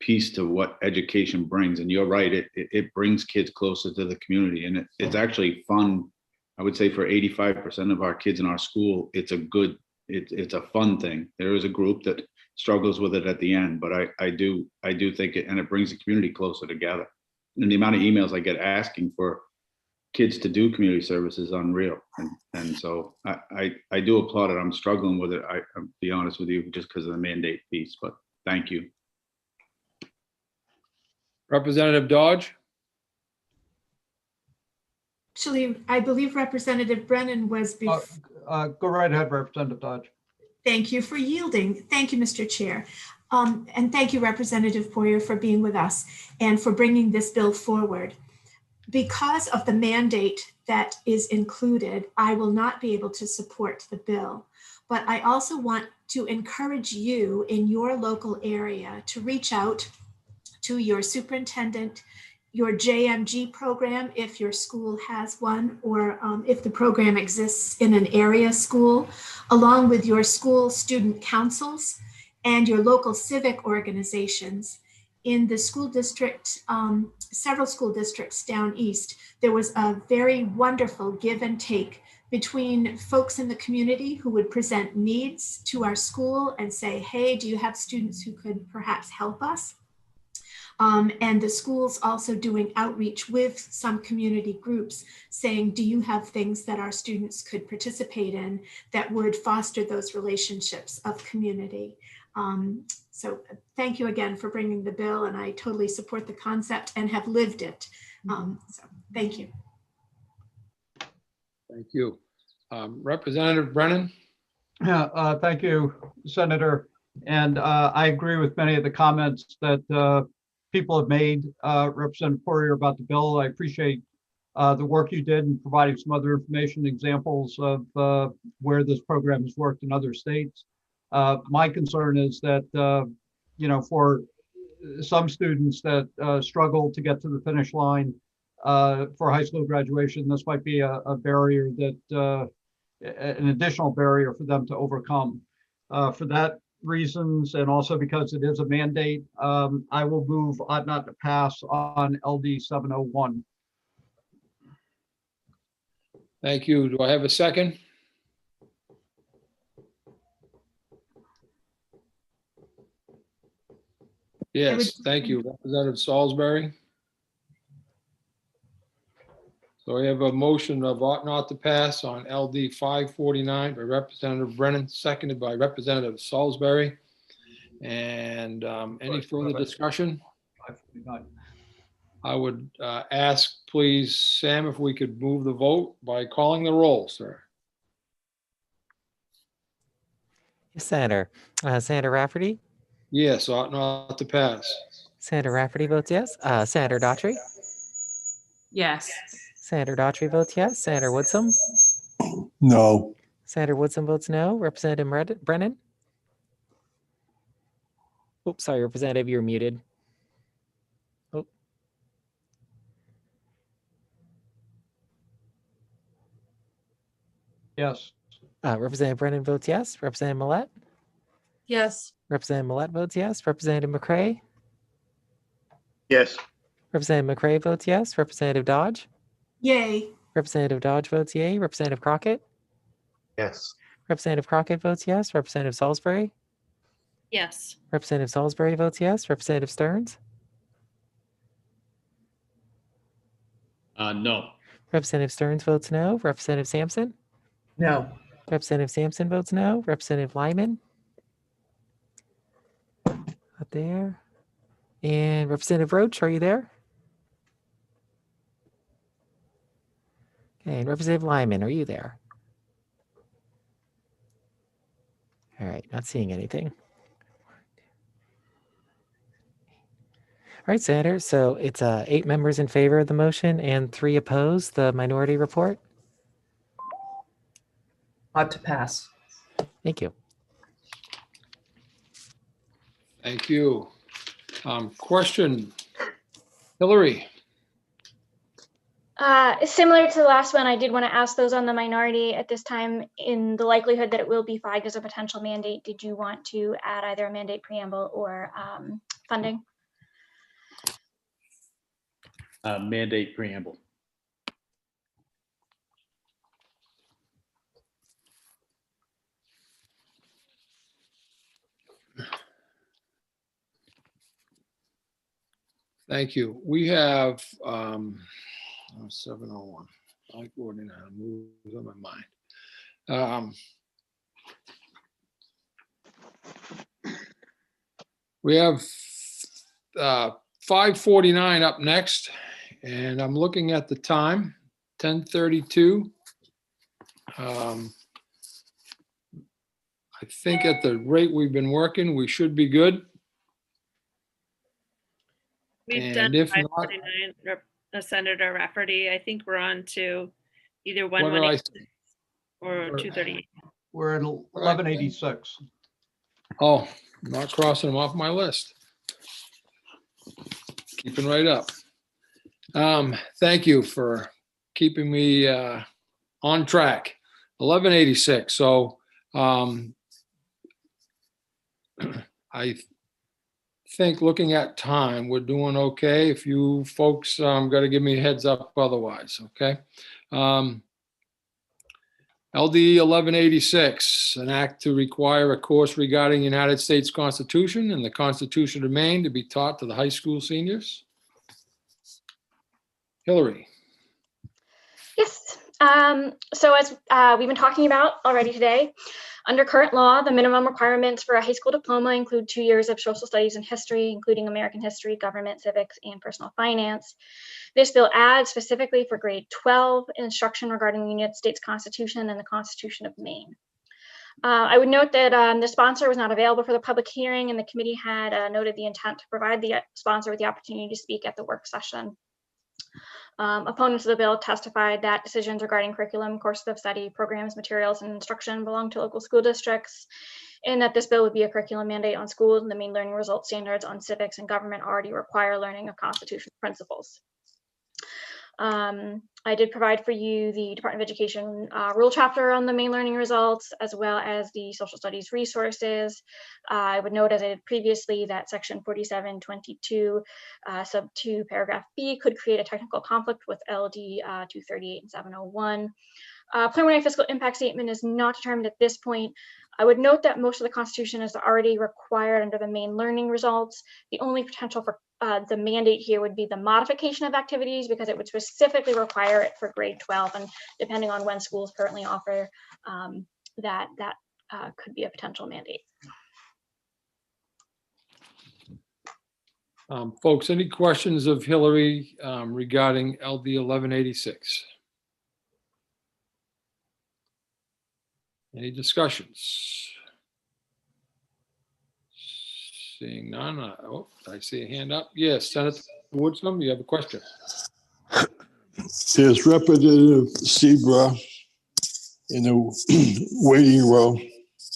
piece to what education brings. And you're right, it brings kids closer to the community, and it's actually fun. I would say for 85% of our kids in our school, it's a fun thing. There is a group that struggles with it at the end, but I do think it brings the community closer together. And the amount of emails I get asking for kids to do community service is unreal. And so I do applaud it. I'm struggling with it. I'll be honest with you, just because of the mandate piece, but thank you. Representative Dodge? Actually, I believe Representative Brennan was before. Go right ahead, Representative Dodge. Thank you for yielding. Thank you, Mr. Chair. And thank you, Representative Poirier, for being with us and for bringing this bill forward. Because of the mandate that is included, I will not be able to support the bill. But I also want to encourage you in your local area to reach out to your superintendent, your JMG program, if your school has one, or if the program exists in an area school, along with your school student councils and your local civic organizations. In the school district, several school districts down east, there was a very wonderful give and take between folks in the community who would present needs to our school and say, hey, do you have students who could perhaps help us? And the schools also doing outreach with some community groups saying, do you have things that our students could participate in that would foster those relationships of community? So thank you again for bringing the bill, and I totally support the concept and have lived it. So thank you. Thank you. Representative Brennan? Thank you, Senator. And I agree with many of the comments that people have made, Representative Poirier, about the bill. I appreciate the work you did in providing some other information, examples of where this program has worked in other states. My concern is that, for some students that struggle to get to the finish line for high school graduation, this might be a barrier that, an additional barrier for them to overcome. For that reasons, and also because it is a mandate, I will move ought not to pass on LD 701. Thank you. Do I have a second? Yes, thank you, Representative Salisbury. So we have a motion of ought not to pass on LD 549 by Representative Brennan, seconded by Representative Salisbury. And any further discussion? 549. I would ask, please, Sam, if we could move the vote by calling the roll, sir. Yes, Senator. Senator Rafferty? Yes, ought not to pass. Senator Rafferty votes yes. Senator Daughtry? Yes. Senator Daughtry votes yes. Senator Woodson? No. Senator Woodson votes no. Representative Brennan? Oops, sorry, Representative, you're muted. Oh. Yes. Representative Brennan votes yes. Representative Millette? Yes. Representative Millette votes yes. Representative McCray? Yes. Representative McCray votes yes. Representative Dodge? Yay. Representative Dodge votes yay. Representative Crockett? Yes. Representative Crockett votes yes. Representative Salisbury? Yes. Representative Salisbury votes yes. Representative Stearns? No. Representative Stearns votes no. Representative Sampson? No. Representative Sampson votes no. Representative Lyman? Not there. And Representative Roach, are you there? Okay, and Representative Lyman, are you there? All right, not seeing anything. All right, Senator, so it's 8 members in favor of the motion and 3 opposed, the minority report. Ought to pass. Thank you. Thank you. Question, Hillary. Similar to the last one, I did want to ask those on the minority at this time, in the likelihood that it will be flagged as a potential mandate, did you want to add either a mandate preamble or funding? Mandate preamble. Thank you. We have 701. I coordinate moves on my mind. We have 5:49 up next, and I'm looking at the time, 10:32. I think at the rate we've been working, we should be good. We've And done if not- 549, Senator Rafferty. I think we're on to either What did I 118 or 238. We're at 1186. Oh, I'm not crossing them off my list. Keeping right up. Thank you for keeping me on track. 1186. So I think looking at time, we're doing okay. If you folks got to give me a heads up otherwise, okay? LD 1186, an act to require a course regarding the United States Constitution and the Constitution of Maine to be taught to the high school seniors. Hillary. Yes. So as we've been talking about already today, under current law, the minimum requirements for a high school diploma include 2 years of social studies and history, including American history, government, civics, and personal finance. This bill adds specifically for grade 12 instruction regarding the United States Constitution and the Constitution of Maine. I would note that the sponsor was not available for the public hearing, and the committee had noted the intent to provide the sponsor with the opportunity to speak at the work session. Opponents of the bill testified that decisions regarding curriculum, courses of study, programs, materials, and instruction belong to local school districts, and that this bill would be a curriculum mandate on schools, and the Maine learning results standards on civics and government already require learning of constitutional principles. I did provide for you the Department of Education rule chapter on the Maine learning results, as well as the social studies resources. I would note, as I did previously, that section 4722 sub 2 paragraph B could create a technical conflict with LD 238 and 701. Preliminary fiscal impact statement is not determined at this point. I would note that most of the Constitution is already required under the Maine learning results. The only potential for the mandate here would be the modification of activities, because it would specifically require it for grade 12, and depending on when schools currently offer that could be a potential mandate. Folks, any questions of Hillary regarding LD 1186? Any discussions? Seeing none. Oh, I see a hand up. Yes, Senator Woodson, you have a question. There's Representative Seabra in the waiting row.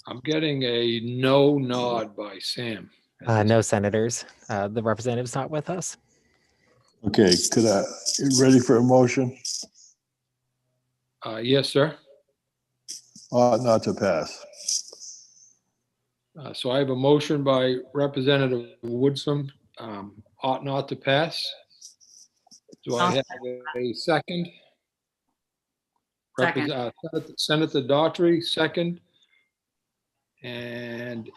I'm getting a no nod by Sam. No, senators. The representative's not with us. Okay, you ready for a motion? Yes, sir. Not to pass. So I have a motion by Representative Woodson, ought not to pass. Do I have a second? Second. Senator Daughtry, second. And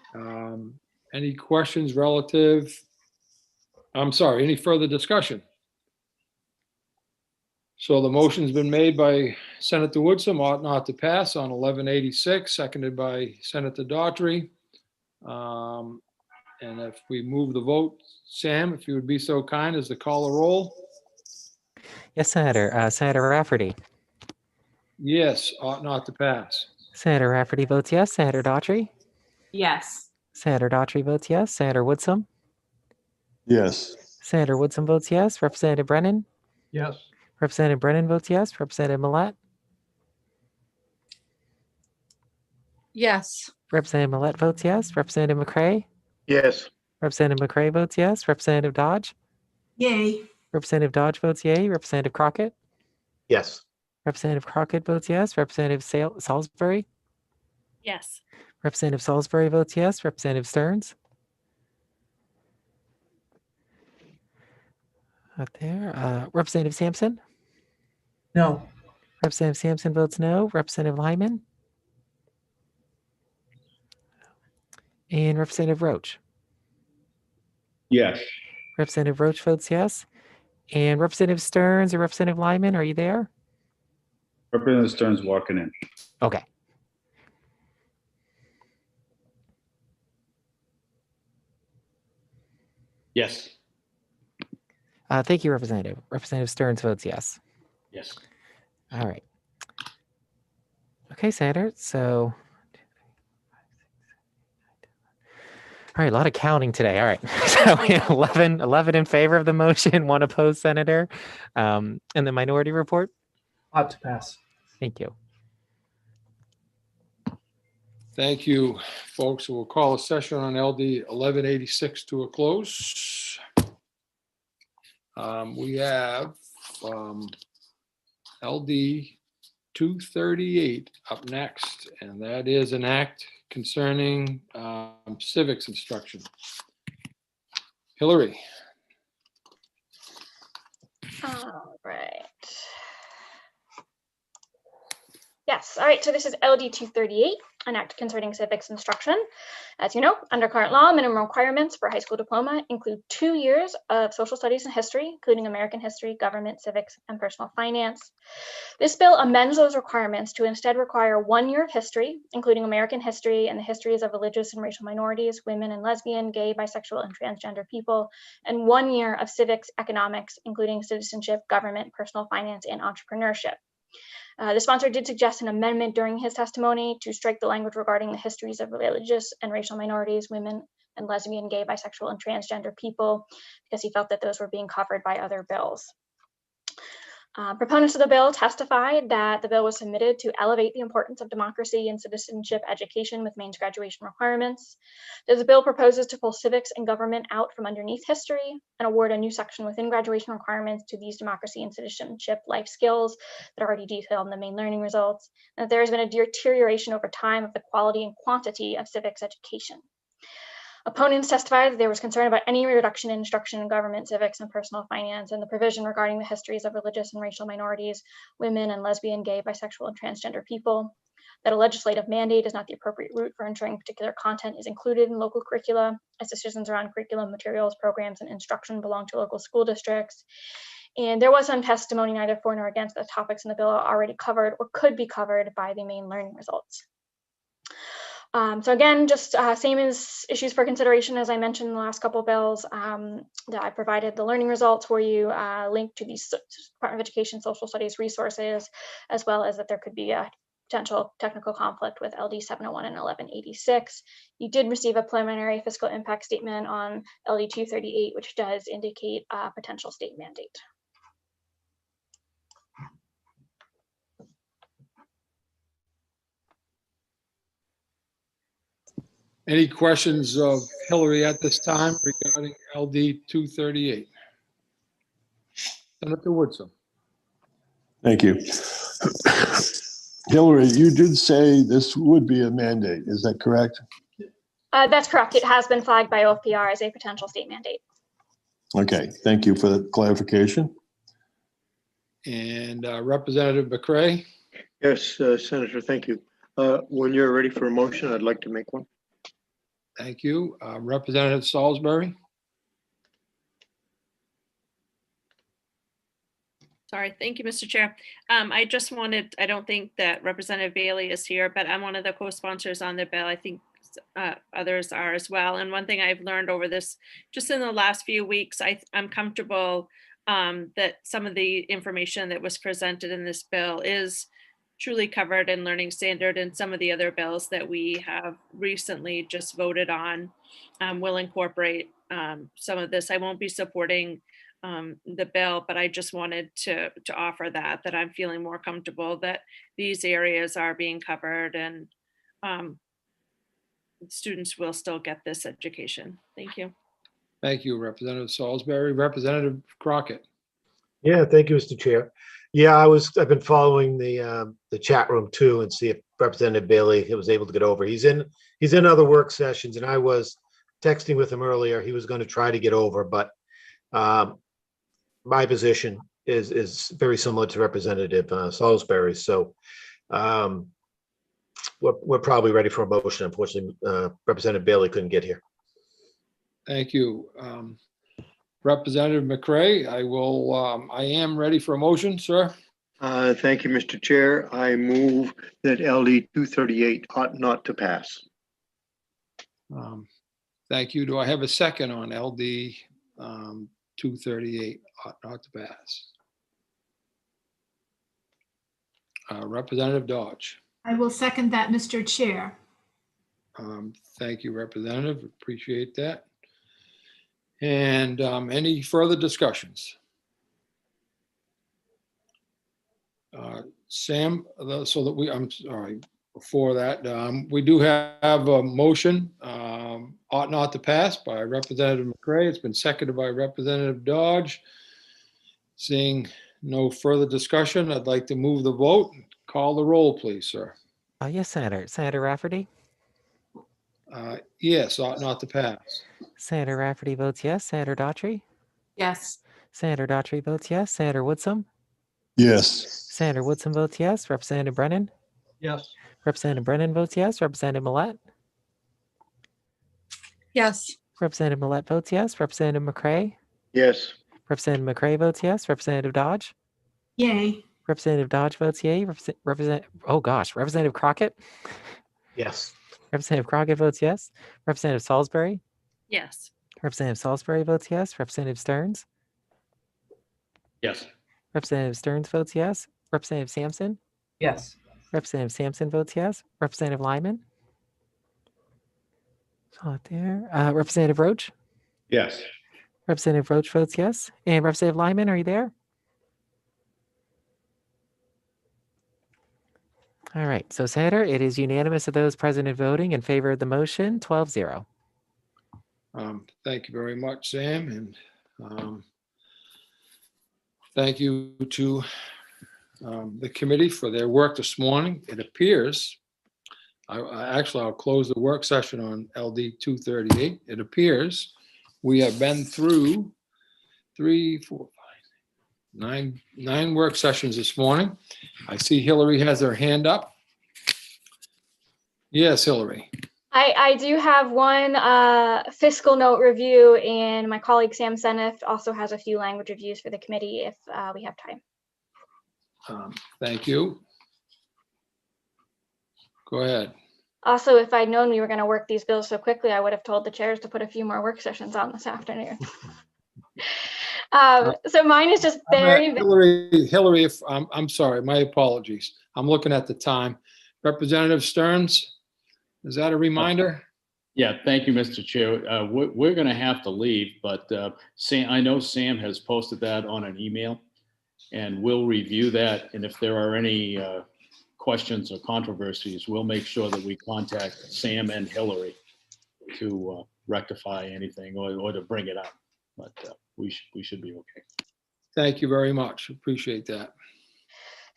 any questions relative? I'm sorry, any further discussion? So the motion's been made by Senator Woodson, ought not to pass on 1186, seconded by Senator Daughtry. And if we move the vote, Sam, if you would be so kind as to call a roll. Yes, Senator. Senator Rafferty. Yes, ought not to pass. Senator Rafferty votes yes. Senator Daughtry. Yes. Senator Daughtry votes yes. Senator Woodson. Yes. Senator Woodson votes yes. Representative Brennan. Yes. Representative Brennan votes yes. Representative Millett. Yes. Representative Millett votes yes. Representative McCray. Yes. Representative McCray votes yes. Representative Dodge. Yay. Representative Dodge votes yay. Representative Crockett. Yes. Representative Crockett votes yes. Representative Salisbury? Yes. Representative Salisbury votes yes. Representative Stearns? Out there. Representative Sampson? No. Representative Sampson votes no. Representative Lyman? And Representative Roach? Yes. Representative Roach votes yes. And Representative Stearns or Representative Lyman, are you there? Representative Stearns walking in. Okay. Yes. Thank you, Representative. Representative Stearns votes yes. Yes. All right. Okay, Senator. So, all right, a lot of counting today. All right. So we have 11 in favor of the motion, 1 opposed, Senator. And the minority report? Ought to pass. Thank you. Thank you, folks. We'll call a session on LD 1186 to a close. We have LD 238 up next, and that is an act concerning civics instruction. Hillary. All right. Yes, all right, so this is LD 238, an act concerning civics instruction. As you know, under current law, minimum requirements for a high school diploma include 2 years of social studies and history, including American history, government, civics, and personal finance. This bill amends those requirements to instead require 1 year of history, including American history and the histories of religious and racial minorities, women and lesbian, gay, bisexual, and transgender people, and 1 year of civics, economics, including citizenship, government, personal finance, and entrepreneurship. The sponsor did suggest an amendment during his testimony to strike the language regarding the histories of religious and racial minorities, women and lesbian, gay, bisexual, and transgender people, because he felt that those were being covered by other bills. Proponents of the bill testified that the bill was submitted to elevate the importance of democracy and citizenship education with Maine's graduation requirements. The bill proposes to pull civics and government out from underneath history and award a new section within graduation requirements to these democracy and citizenship life skills that are already detailed in the main learning results, and that there has been a deterioration over time of the quality and quantity of civics education. Opponents testified that there was concern about any reduction in instruction in government, civics, and personal finance, and the provision regarding the histories of religious and racial minorities, women and lesbian, gay, bisexual, and transgender people, that a legislative mandate is not the appropriate route for ensuring particular content is included in local curricula, as decisions around curriculum, materials, programs, and instruction belong to local school districts. And there was some testimony neither for nor against the topics in the bill are already covered or could be covered by the main learning results. So again, just same as issues for consideration as I mentioned in the last couple of bills, that I provided the learning results for you, linked to these Department of Education Social Studies resources, as well as that there could be a potential technical conflict with LD 701 and 1186. You did receive a preliminary fiscal impact statement on LD 238, which does indicate a potential state mandate. Any questions of Hillary at this time regarding LD 238? Senator Woodson. Thank you. Hillary, you did say this would be a mandate. Is that correct? That's correct. It has been flagged by OFPR as a potential state mandate. Okay, thank you for the clarification. And Representative McCray. Yes, Senator, thank you. When you're ready for a motion, I'd like to make one. Thank you. Representative Salisbury. Sorry, thank you, Mr. Chair. I just wanted, I don't think that Representative Bailey is here, but I'm one of the co-sponsors on the bill. I think others are as well. And one thing I've learned over this, just in the last few weeks, I'm comfortable that some of the information that was presented in this bill is truly covered in learning standard, and some of the other bills that we have recently just voted on will incorporate some of this. I won't be supporting the bill, but I just wanted to offer that I'm feeling more comfortable that these areas are being covered, and students will still get this education. Thank you. Thank you, Representative Salisbury. Representative Crockett. Yeah, thank you, Mr. Chair. Yeah, I've been following the chat room too and see if Representative Bailey was able to get over. He's in other work sessions, and I was texting with him earlier. He was going to try to get over, but my position is very similar to Representative Salisbury. So we're probably ready for a motion. Unfortunately, Representative Bailey couldn't get here. Thank you. Representative McCray, I am ready for a motion, sir. Thank you, Mr. Chair. I move that LD 238 ought not to pass. Thank you. Do I have a second on LD 238 ought not to pass? Representative Dodge. I will second that, Mr. Chair. Thank you, Representative. Appreciate that. And any further discussions? Sam, so that I'm sorry, before that, we do have a motion, ought not to pass by Representative McCray. It's been seconded by Representative Dodge. Seeing no further discussion, I'd like to move the vote. Call the roll, please, sir. Yes, Senator. Senator Rafferty? Yes, ought not to pass. Senator Rafferty votes yes. Senator Daughtry? Yes. Senator Daughtry votes yes. Senator Woodson? Yes. Senator Woodson votes yes. Representative Brennan? Yes. Representative Brennan votes yes. Representative Millette? Yes. Representative Millette votes yes. Representative McCray? Yes. Representative McCray votes yes. Representative Dodge? Yay. Representative Dodge votes yay. Representative Crockett? Yes. Representative Crockett votes yes. Representative Salisbury? Yes. Representative Salisbury votes yes. Representative Stearns? Yes. Representative Stearns votes yes. Representative Sampson? Yes. Representative Sampson votes yes. Representative Lyman? Saw it there. Representative Roach? Yes. Representative Roach votes yes. And Representative Lyman, are you there? All right. So, Senator, it is unanimous of those present and voting in favor of the motion, 12-0. Thank you very much, Sam. And thank you to the committee for their work this morning. It appears, I'll close the work session on LD 238. It appears we have been through 9 work sessions this morning. I see Hillary has her hand up. Yes, Hillary. I do have one fiscal note review, and my colleague Sam Seneth also has a few language reviews for the committee if we have time. Thank you. Go ahead. Also, if I'd known we were going to work these bills so quickly, I would have told the chairs to put a few more work sessions on this afternoon. So mine is just very. Hillary, if I'm sorry, my apologies. I'm looking at the time. Representative Stearns, is that a reminder? Yeah, thank you, Mr. Chair. We're going to have to leave, but Sam, I know Sam has posted that on an email, and we'll review that. And if there are any questions or controversies, we'll make sure that we contact Sam and Hillary to rectify anything or to bring it up. But we should be okay. Thank you very much. Appreciate that.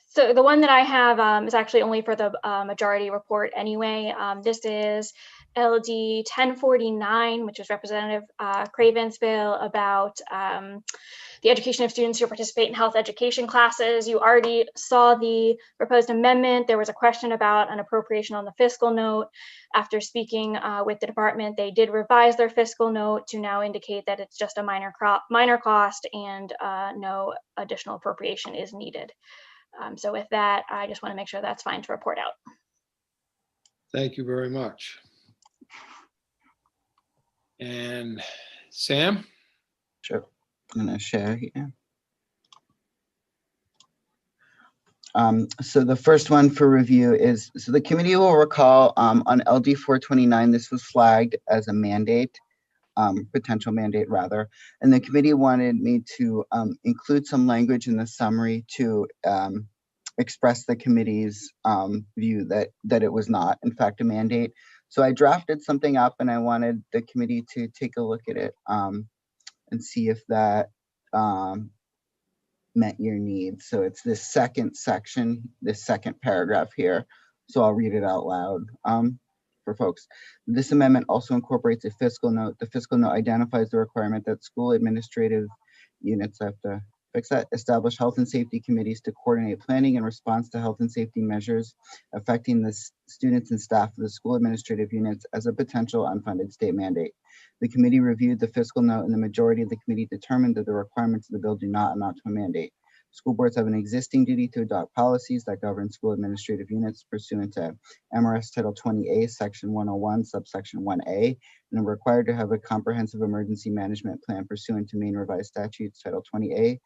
So the one that I have is actually only for the majority report anyway. This is LD 1049, which is Representative Craven's bill about the education of students who participate in health education classes. You already saw the proposed amendment. There was a question about an appropriation on the fiscal note. After speaking with the department, they did revise their fiscal note to now indicate that it's just a minor cost and no additional appropriation is needed. So with that, I just want to make sure that's fine to report out. Thank you very much. And Sam? Sure. I'm going to share here. So the first one for review is, so the committee will recall on LD 429, this was flagged as a mandate, potential mandate rather. And the committee wanted me to include some language in the summary to express the committee's view that it was not, in fact, a mandate. So I drafted something up and I wanted the committee to take a look at it and see if that met your needs. So it's this second section, this second paragraph here. So I'll read it out loud for folks. This amendment also incorporates a fiscal note. The fiscal note identifies the requirement that school administrative units have to fix that, establish health and safety committees to coordinate planning in response to health and safety measures affecting the students and staff of the school administrative units as a potential unfunded state mandate. The committee reviewed the fiscal note and the majority of the committee determined that the requirements of the bill do not amount to a mandate. School boards have an existing duty to adopt policies that govern school administrative units pursuant to MRS Title 20A, Section 101, subsection 1A, and are required to have a comprehensive emergency management plan pursuant to Maine Revised Statutes Title 20A,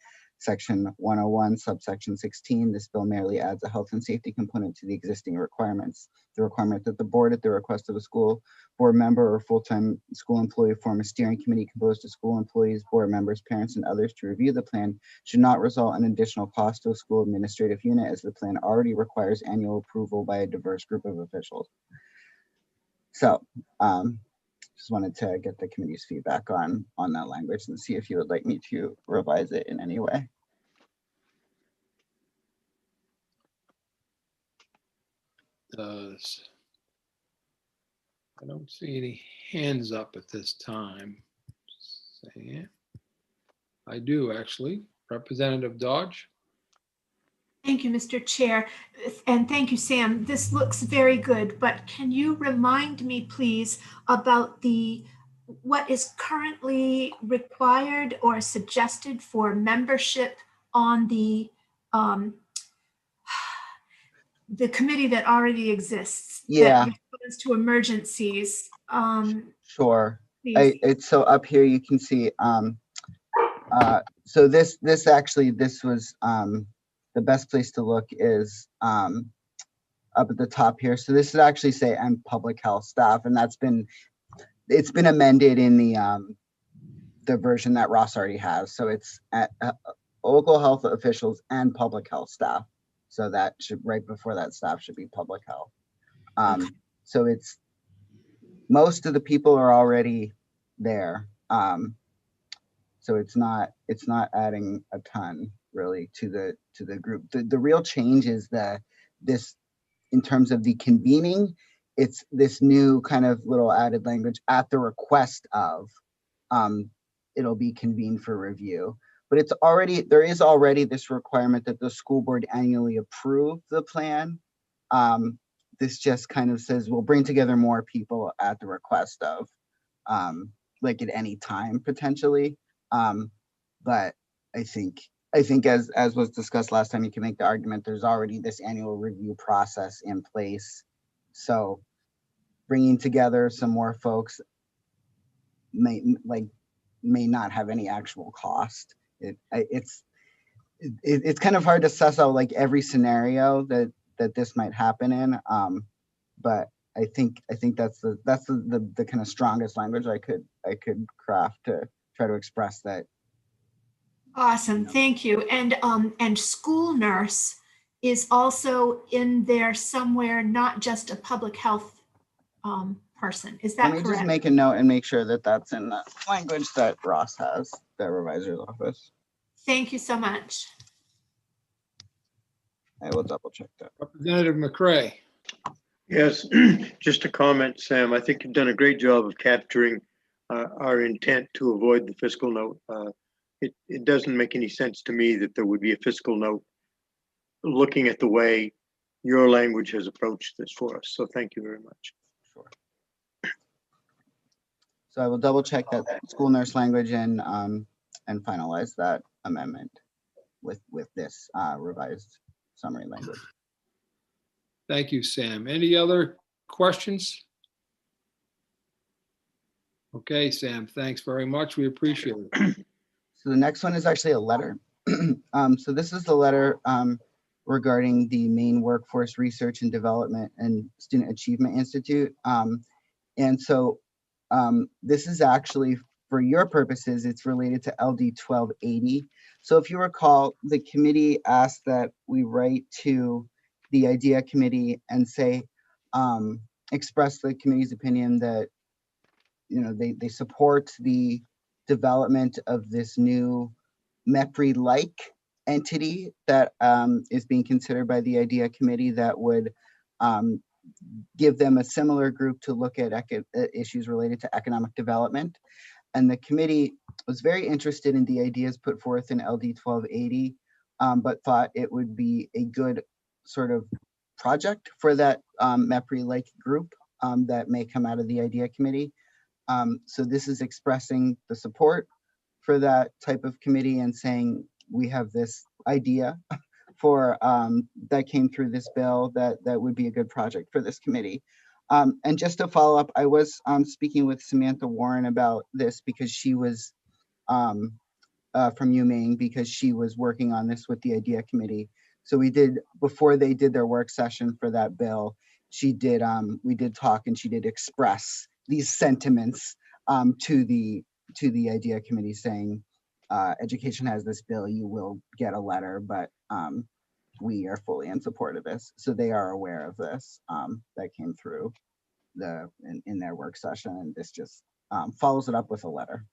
Section 101, subsection 16. This bill merely adds a health and safety component to the existing requirements. The requirement that the board, at the request of a school board member or full-time school employee, form a steering committee composed of school employees, board members, parents, and others to review the plan should not result in additional cost to a school administrative unit, as the plan already requires annual approval by a diverse group of officials. So just wanted to get the committee's feedback on that language and see if you would like me to revise it in any way. I don't see any hands up at this time. I do actually. Representative Dodge. Thank you, Mr. Chair. And thank you, Sam. This looks very good, but can you remind me, please, about what is currently required or suggested for membership on the committee that already exists? Yeah. That responds to emergencies. Sure. Please. So up here you can see. So this was the best place to look is up at the top here. So this would actually say and public health staff, and it's been amended in the version that Ross already has. So it's at local health officials and public health staff. So that should, right before that staff should be public health. So it's, most of the people are already there. So it's not adding a ton really to the group. The real change is this in terms of the convening, it's this new kind of little added language at the request of, it'll be convened for review. But there is already this requirement that the school board annually approve the plan. This just kind of says we'll bring together more people at the request of, like at any time potentially. But I think as was discussed last time, you can make the argument there's already this annual review process in place. So bringing together some more folks may not have any actual cost. It's kind of hard to suss out like every scenario that this might happen in. But I think that's the kind of strongest language I could craft to try to express that. Awesome, thank you. And school nurse is also in there somewhere, not just a public health person. Is that correct? Let me just make a note and make sure that that's in the language that Ross has, the revisor's office. Thank you so much. I will double check that. Representative McCray. Yes, just a comment, Sam. I think you've done a great job of capturing our intent to avoid the fiscal note. It doesn't make any sense to me that there would be a fiscal note looking at the way your language has approached this for us. So thank you very much. Sure. So I will double check that school nurse language and finalize that amendment with this revised summary language. Thank you, Sam. Any other questions? Okay, Sam, thanks very much. We appreciate it. So the next one is actually a letter. So this is the letter regarding the Maine Workforce Research and Development and Student Achievement Institute. And so this is actually, for your purposes, it's related to LD 1280. So if you recall, the committee asked that we write to the IDEA committee and say, express the committee's opinion that, you know, they support the development of this new MEPRI-like entity that is being considered by the IDEA committee that would give them a similar group to look at issues related to economic development. And the committee was very interested in the ideas put forth in LD 1280, but thought it would be a good sort of project for that MEPRI-like group that may come out of the IDEA committee. So this is expressing the support for that type of committee and saying we have this idea for that came through this bill that would be a good project for this committee. And just to follow up, I was speaking with Samantha Warren about this because she was from UMaine, because she was working on this with the IDEA committee. So we did, before they did their work session for that bill, she did, we did talk and she did express these sentiments to the IDEA committee saying, education has this bill, you will get a letter, but we are fully in support of this. So they are aware of this that came through in their work session, and this just follows it up with a letter.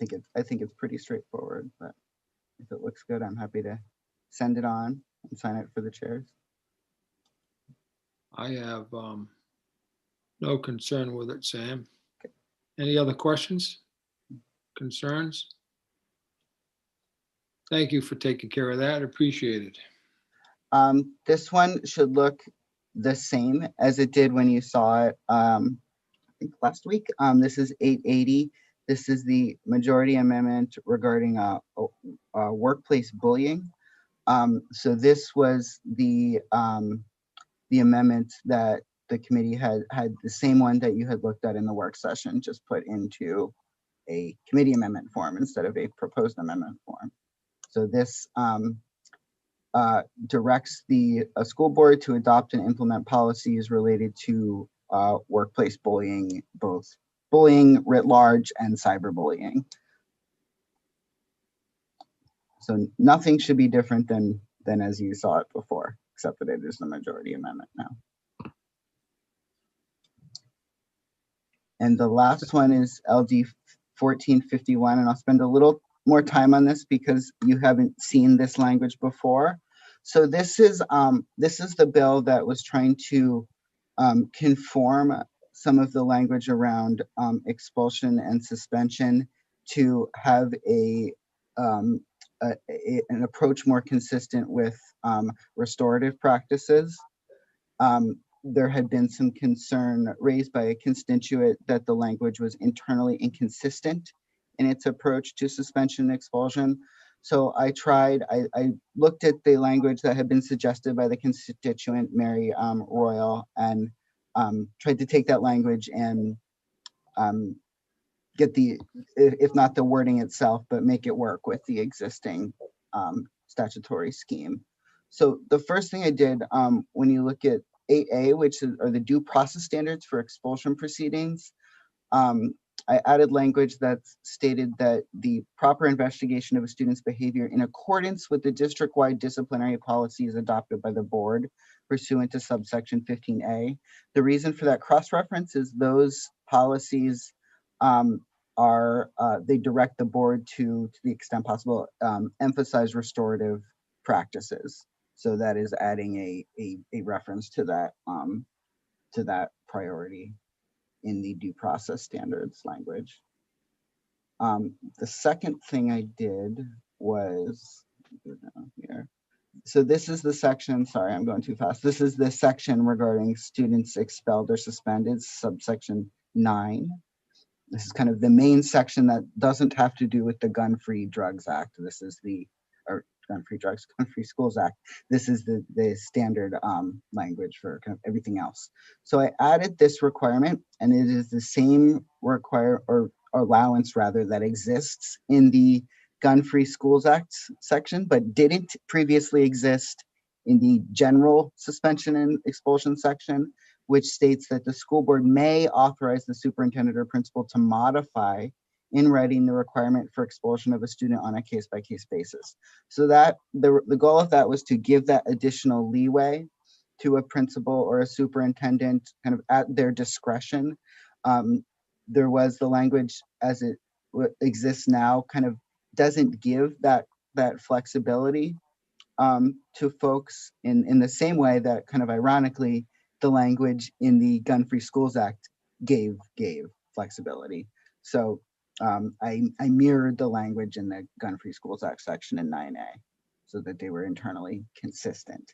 I think it's pretty straightforward, but if it looks good, I'm happy to send it on and sign it for the chairs. I have no concern with it, Sam. Any other questions, concerns? Thank you for taking care of that. Appreciate it. This one should look the same as it did when you saw it, I think last week. This is 880. This is the majority amendment regarding workplace bullying. So this was the amendment that the committee had the same one that you had looked at in the work session, just put into a committee amendment form instead of a proposed amendment form. So this directs the school board to adopt and implement policies related to workplace bullying, both bullying writ large and cyberbullying. So nothing should be different than as you saw it before, except that it is the majority amendment now. And the last one is LD 1451, and I'll spend a little more time on this because you haven't seen this language before. So this is the bill that was trying to conform some of the language around expulsion and suspension to have an approach more consistent with restorative practices. There had been some concern raised by a constituent that the language was internally inconsistent in its approach to suspension and expulsion. So I looked at the language that had been suggested by the constituent, Mary Royal, and tried to take that language and get if not the wording itself, but make it work with the existing statutory scheme. So the first thing I did when you look at 8A, which are the due process standards for expulsion proceedings, I added language that stated that the proper investigation of a student's behavior in accordance with the district-wide disciplinary policies adopted by the board pursuant to subsection 15A. The reason for that cross-reference is those policies they direct the board to the extent possible, emphasize restorative practices. So that is adding a reference to that priority in the due process standards language. The second thing I did was, here. So this is the section, sorry, I'm going too fast. This is the section regarding students expelled or suspended, subsection 9. This is kind of the main section that doesn't have to do with the Gun-Free Drugs Act. This is Gun-Free Schools Act. This is the standard language for kind of everything else. So I added this requirement, and it is the same allowance rather that exists in the Gun-Free Schools Act section, but didn't previously exist in the general suspension and expulsion section, which states that the school board may authorize the superintendent or principal to modify in writing the requirement for expulsion of a student on a case-by-case basis. So that the goal of that was to give that additional leeway to a principal or a superintendent kind of at their discretion. There was the language as it exists now kind of doesn't give that flexibility to folks in the same way that, kind of ironically, the language in the Gun Free Schools Act gave flexibility. So I mirrored the language in the Gun Free Schools Act section in 9A so that they were internally consistent.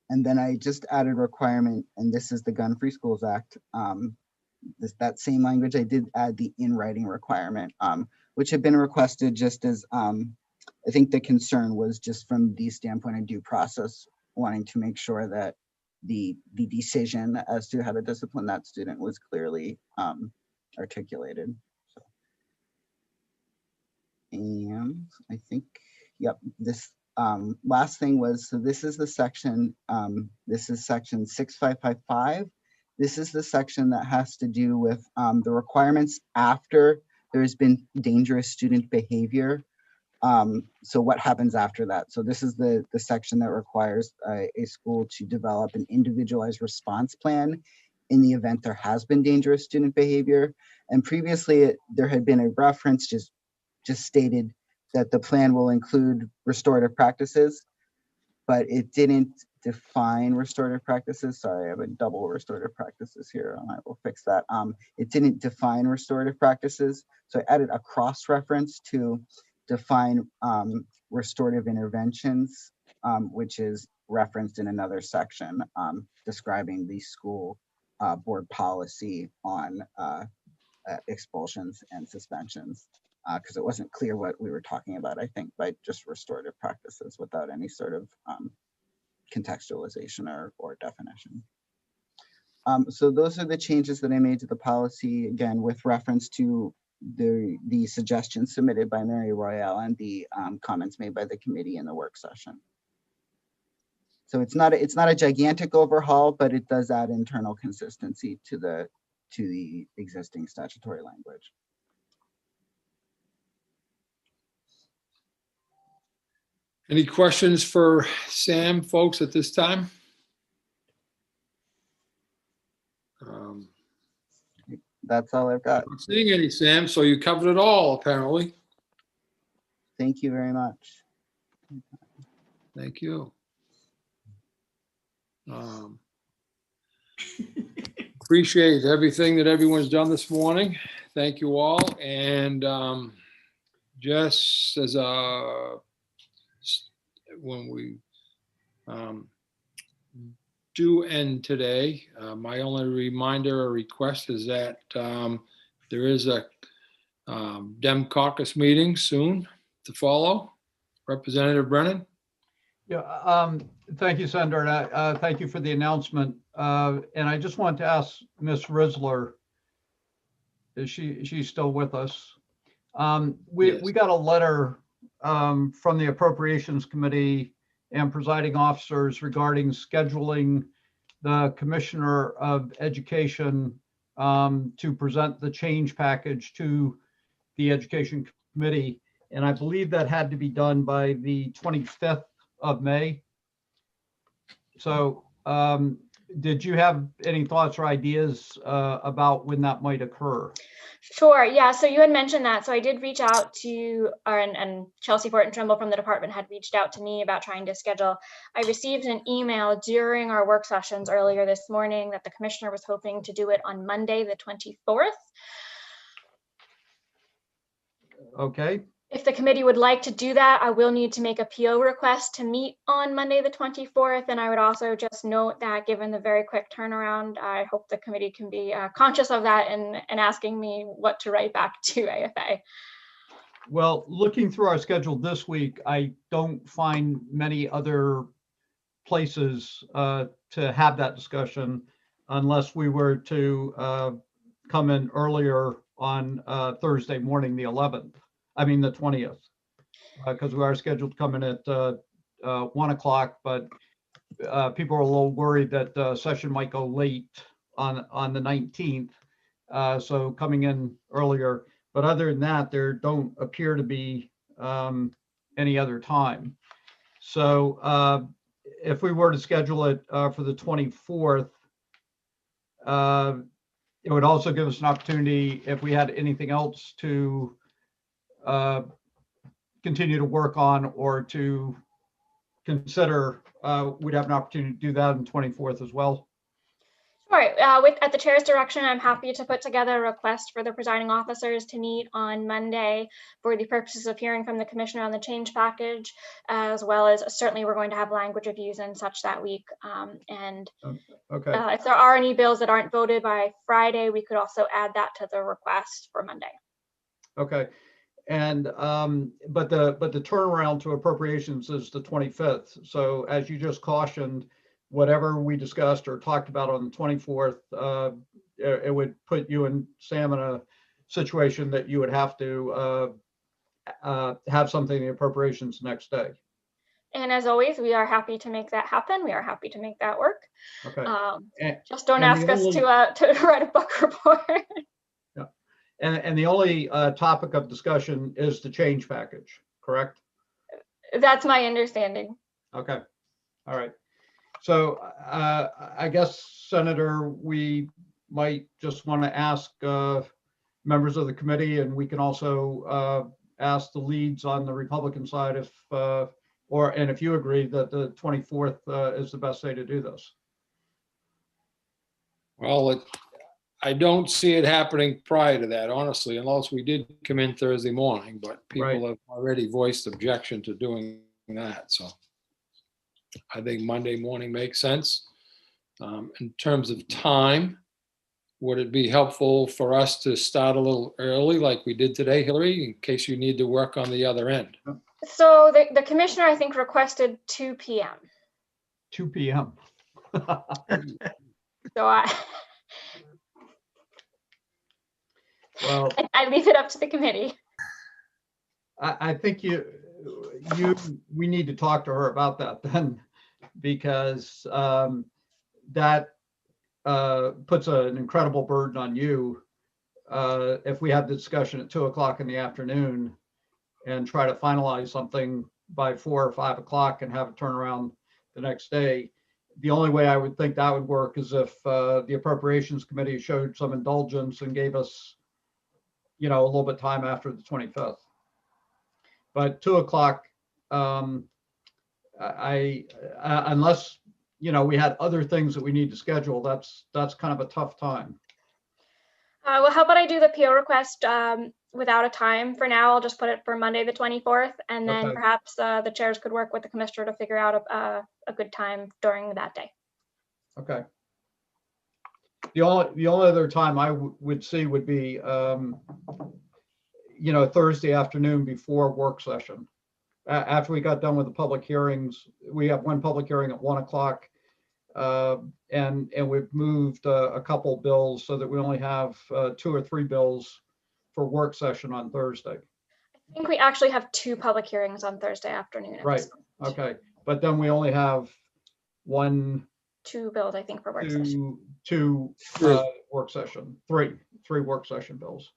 And then I just added requirement, and this is the Gun Free Schools Act. That same language, I did add the in writing requirement, which had been requested just as I think the concern was just from the standpoint of due process, wanting to make sure that the decision as to how to discipline that student was clearly articulated. So, and I think, yep, this last thing was, so this is the section, this is section 6555. This is the section that has to do with the requirements after there's been dangerous student behavior. So what happens after that? So this is the section that requires a school to develop an individualized response plan in the event there has been dangerous student behavior. And previously there had been a reference just stated that the plan will include restorative practices, but it didn't define restorative practices. Sorry, I have a double restorative practices here. I will fix that. It didn't define restorative practices. So I added a cross reference to define restorative interventions, which is referenced in another section describing the school board policy on expulsions and suspensions, because it wasn't clear what we were talking about, I think, by just restorative practices without any sort of contextualization or definition. So those are the changes that I made to the policy, again, with reference to the suggestions submitted by Mary Royale and the comments made by the committee in the work session. So it's not a gigantic overhaul, but it does add internal consistency to the existing statutory language. Any questions for Sam, folks, at this time? That's all I've got. Not seeing any, Sam, so you covered it all, apparently. Thank you very much. Thank you. Appreciate everything that everyone's done this morning. Thank you all. And just as when we do end today, my only reminder or request is that there is a Dem caucus meeting soon to follow. Representative Brennan. Yeah, thank you, Senator. And thank you for the announcement. And I just want to ask Ms. Risler, is she's still with us? We got a letter from the Appropriations Committee and presiding officers regarding scheduling the Commissioner of Education to present the change package to the Education Committee. And I believe that had to be done by the 25th of May. So did you have any thoughts or ideas about when that might occur? Sure. Yeah. So you had mentioned that. So I did reach out to, and Chelsea Fortin Trimble from the department had reached out to me about trying to schedule. I received an email during our work sessions earlier this morning that the commissioner was hoping to do it on Monday, the 24th. Okay. If the committee would like to do that, I will need to make a PO request to meet on Monday, the 24th. And I would also just note that given the very quick turnaround, I hope the committee can be conscious of that and asking me what to write back to AFA. Well, looking through our schedule this week, I don't find many other places to have that discussion unless we were to come in earlier on Thursday morning, the 11th. I mean, the 20th, because we are scheduled to come in at 1 o'clock, but people are a little worried that session might go late on the 19th. So coming in earlier, but other than that, there don't appear to be any other time. So if we were to schedule it for the 24th, it would also give us an opportunity if we had anything else to continue to work on or to consider, we'd have an opportunity to do that on 24th as well. Sure. At the chair's direction, I'm happy to put together a request for the presiding officers to meet on Monday for the purposes of hearing from the commissioner on the change package, as well as certainly we're going to have language reviews and such that week. Okay. If there are any bills that aren't voted by Friday, we could also add that to the request for Monday. Okay. And but the turnaround to appropriations is the 25th. So as you just cautioned, whatever we discussed or talked about on the 24th, it would put you and Sam in a situation that you would have to have something in the appropriations next day. And as always, we are happy to make that happen. We are happy to make that work. Okay. Just don't ask us to write a book report. Yeah. And the only topic of discussion is the change package, correct? That's my understanding. Okay. All right. So I guess, Senator, we might just want to ask members of the committee, and we can also ask the leads on the Republican side if, and if you agree that the 24th is the best day to do this. Well, I don't see it happening prior to that, honestly, unless we did come in Thursday morning, but people have already voiced objection to doing that, so. I think Monday morning makes sense. In terms of time, would it be helpful for us to start a little early like we did today, Hillary, in case you need to work on the other end? So the commissioner, I think, requested 2 p.m. 2 p.m. So well, I leave it up to the committee. I think we need to talk to her about that then, because that puts an incredible burden on you if we have the discussion at 2 o'clock in the afternoon and try to finalize something by 4 or 5 o'clock and have it turn around the next day. The only way I would think that would work is if the Appropriations Committee showed some indulgence and gave us, a little bit of time after the 25th. But 2 o'clock, unless, we had other things that we need to schedule, that's kind of a tough time. Well, how about I do the PO request without a time for now? I'll just put it for Monday, the 24th, and then perhaps the chairs could work with the commissioner to figure out a good time during that day. Okay. The only other time I would see would be, Thursday afternoon before work session. After we got done with the public hearings, we have one public hearing at 1 o'clock, and we've moved a couple bills so that we only have 2 or 3 bills for work session on Thursday. I think we actually have 2 public hearings on Thursday afternoon. Right. Okay. But then we only have 2 bills, I think, for work session. Two work session, three work session bills.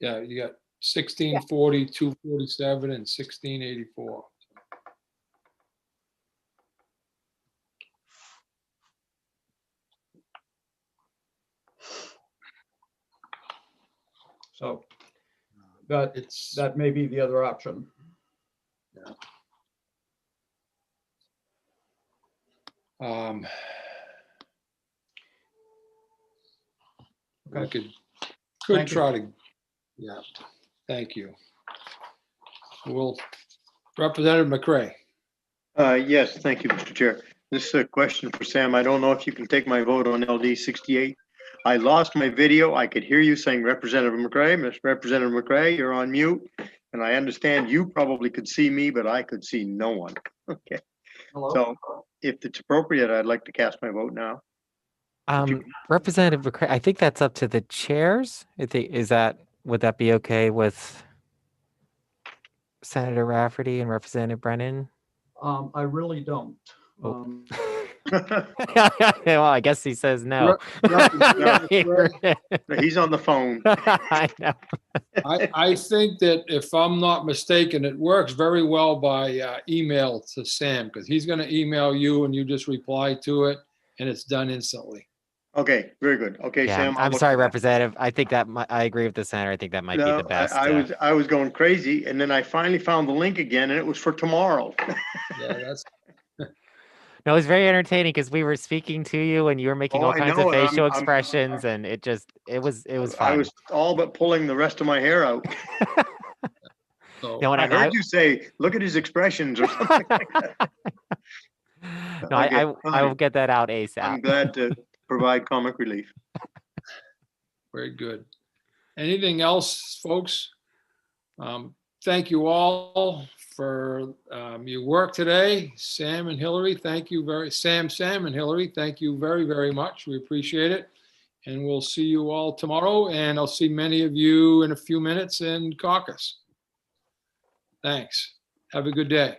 Yeah, you got 1640, 247, and 1684. So that may be the other option. Yeah. We could try to, yeah, thank you. Well, Representative McCray. Yes, thank you, Mr. Chair. This is a question for Sam. I don't know if you can take my vote on LD 68. I lost my video. I could hear you saying Representative McCray. Mr. Representative McCray, you're on mute. And I understand you probably could see me, but I could see no one. Okay. Hello? So if it's appropriate, I'd like to cast my vote now. Representative McCray, I think that's up to the chairs. Would that be okay with Senator Rafferty and Representative Brennan? I really don't. Well, I guess he says no. He's on the phone. I know. I think that if I'm not mistaken, it works very well by email to Sam, because he's going to email you and you just reply to it and it's done instantly. Okay, very good. Okay, Yeah, Sam. I'll I'm look sorry, for that. Representative. I think that I agree with the senator. I think that might be No, the best. I was going crazy, and then I finally found the link again, and it was for tomorrow. Yeah, that's, No, it was very entertaining because we were speaking to you and you were making Oh, all I kinds know, of and facial expressions, and it was I fun. was all but pulling the rest of my hair out. so, No, and I heard you say, "Look at his expressions" or something like that. No, Okay, I will fine. get that out ASAP. I'm glad to provide comic relief. very good. Anything else, folks? Thank you all for your work today. Sam and Hillary, thank you Sam and Hillary, thank you very, very much. We appreciate it. And we'll see you all tomorrow, and I'll see many of you in a few minutes in caucus. Thanks. Have a good day.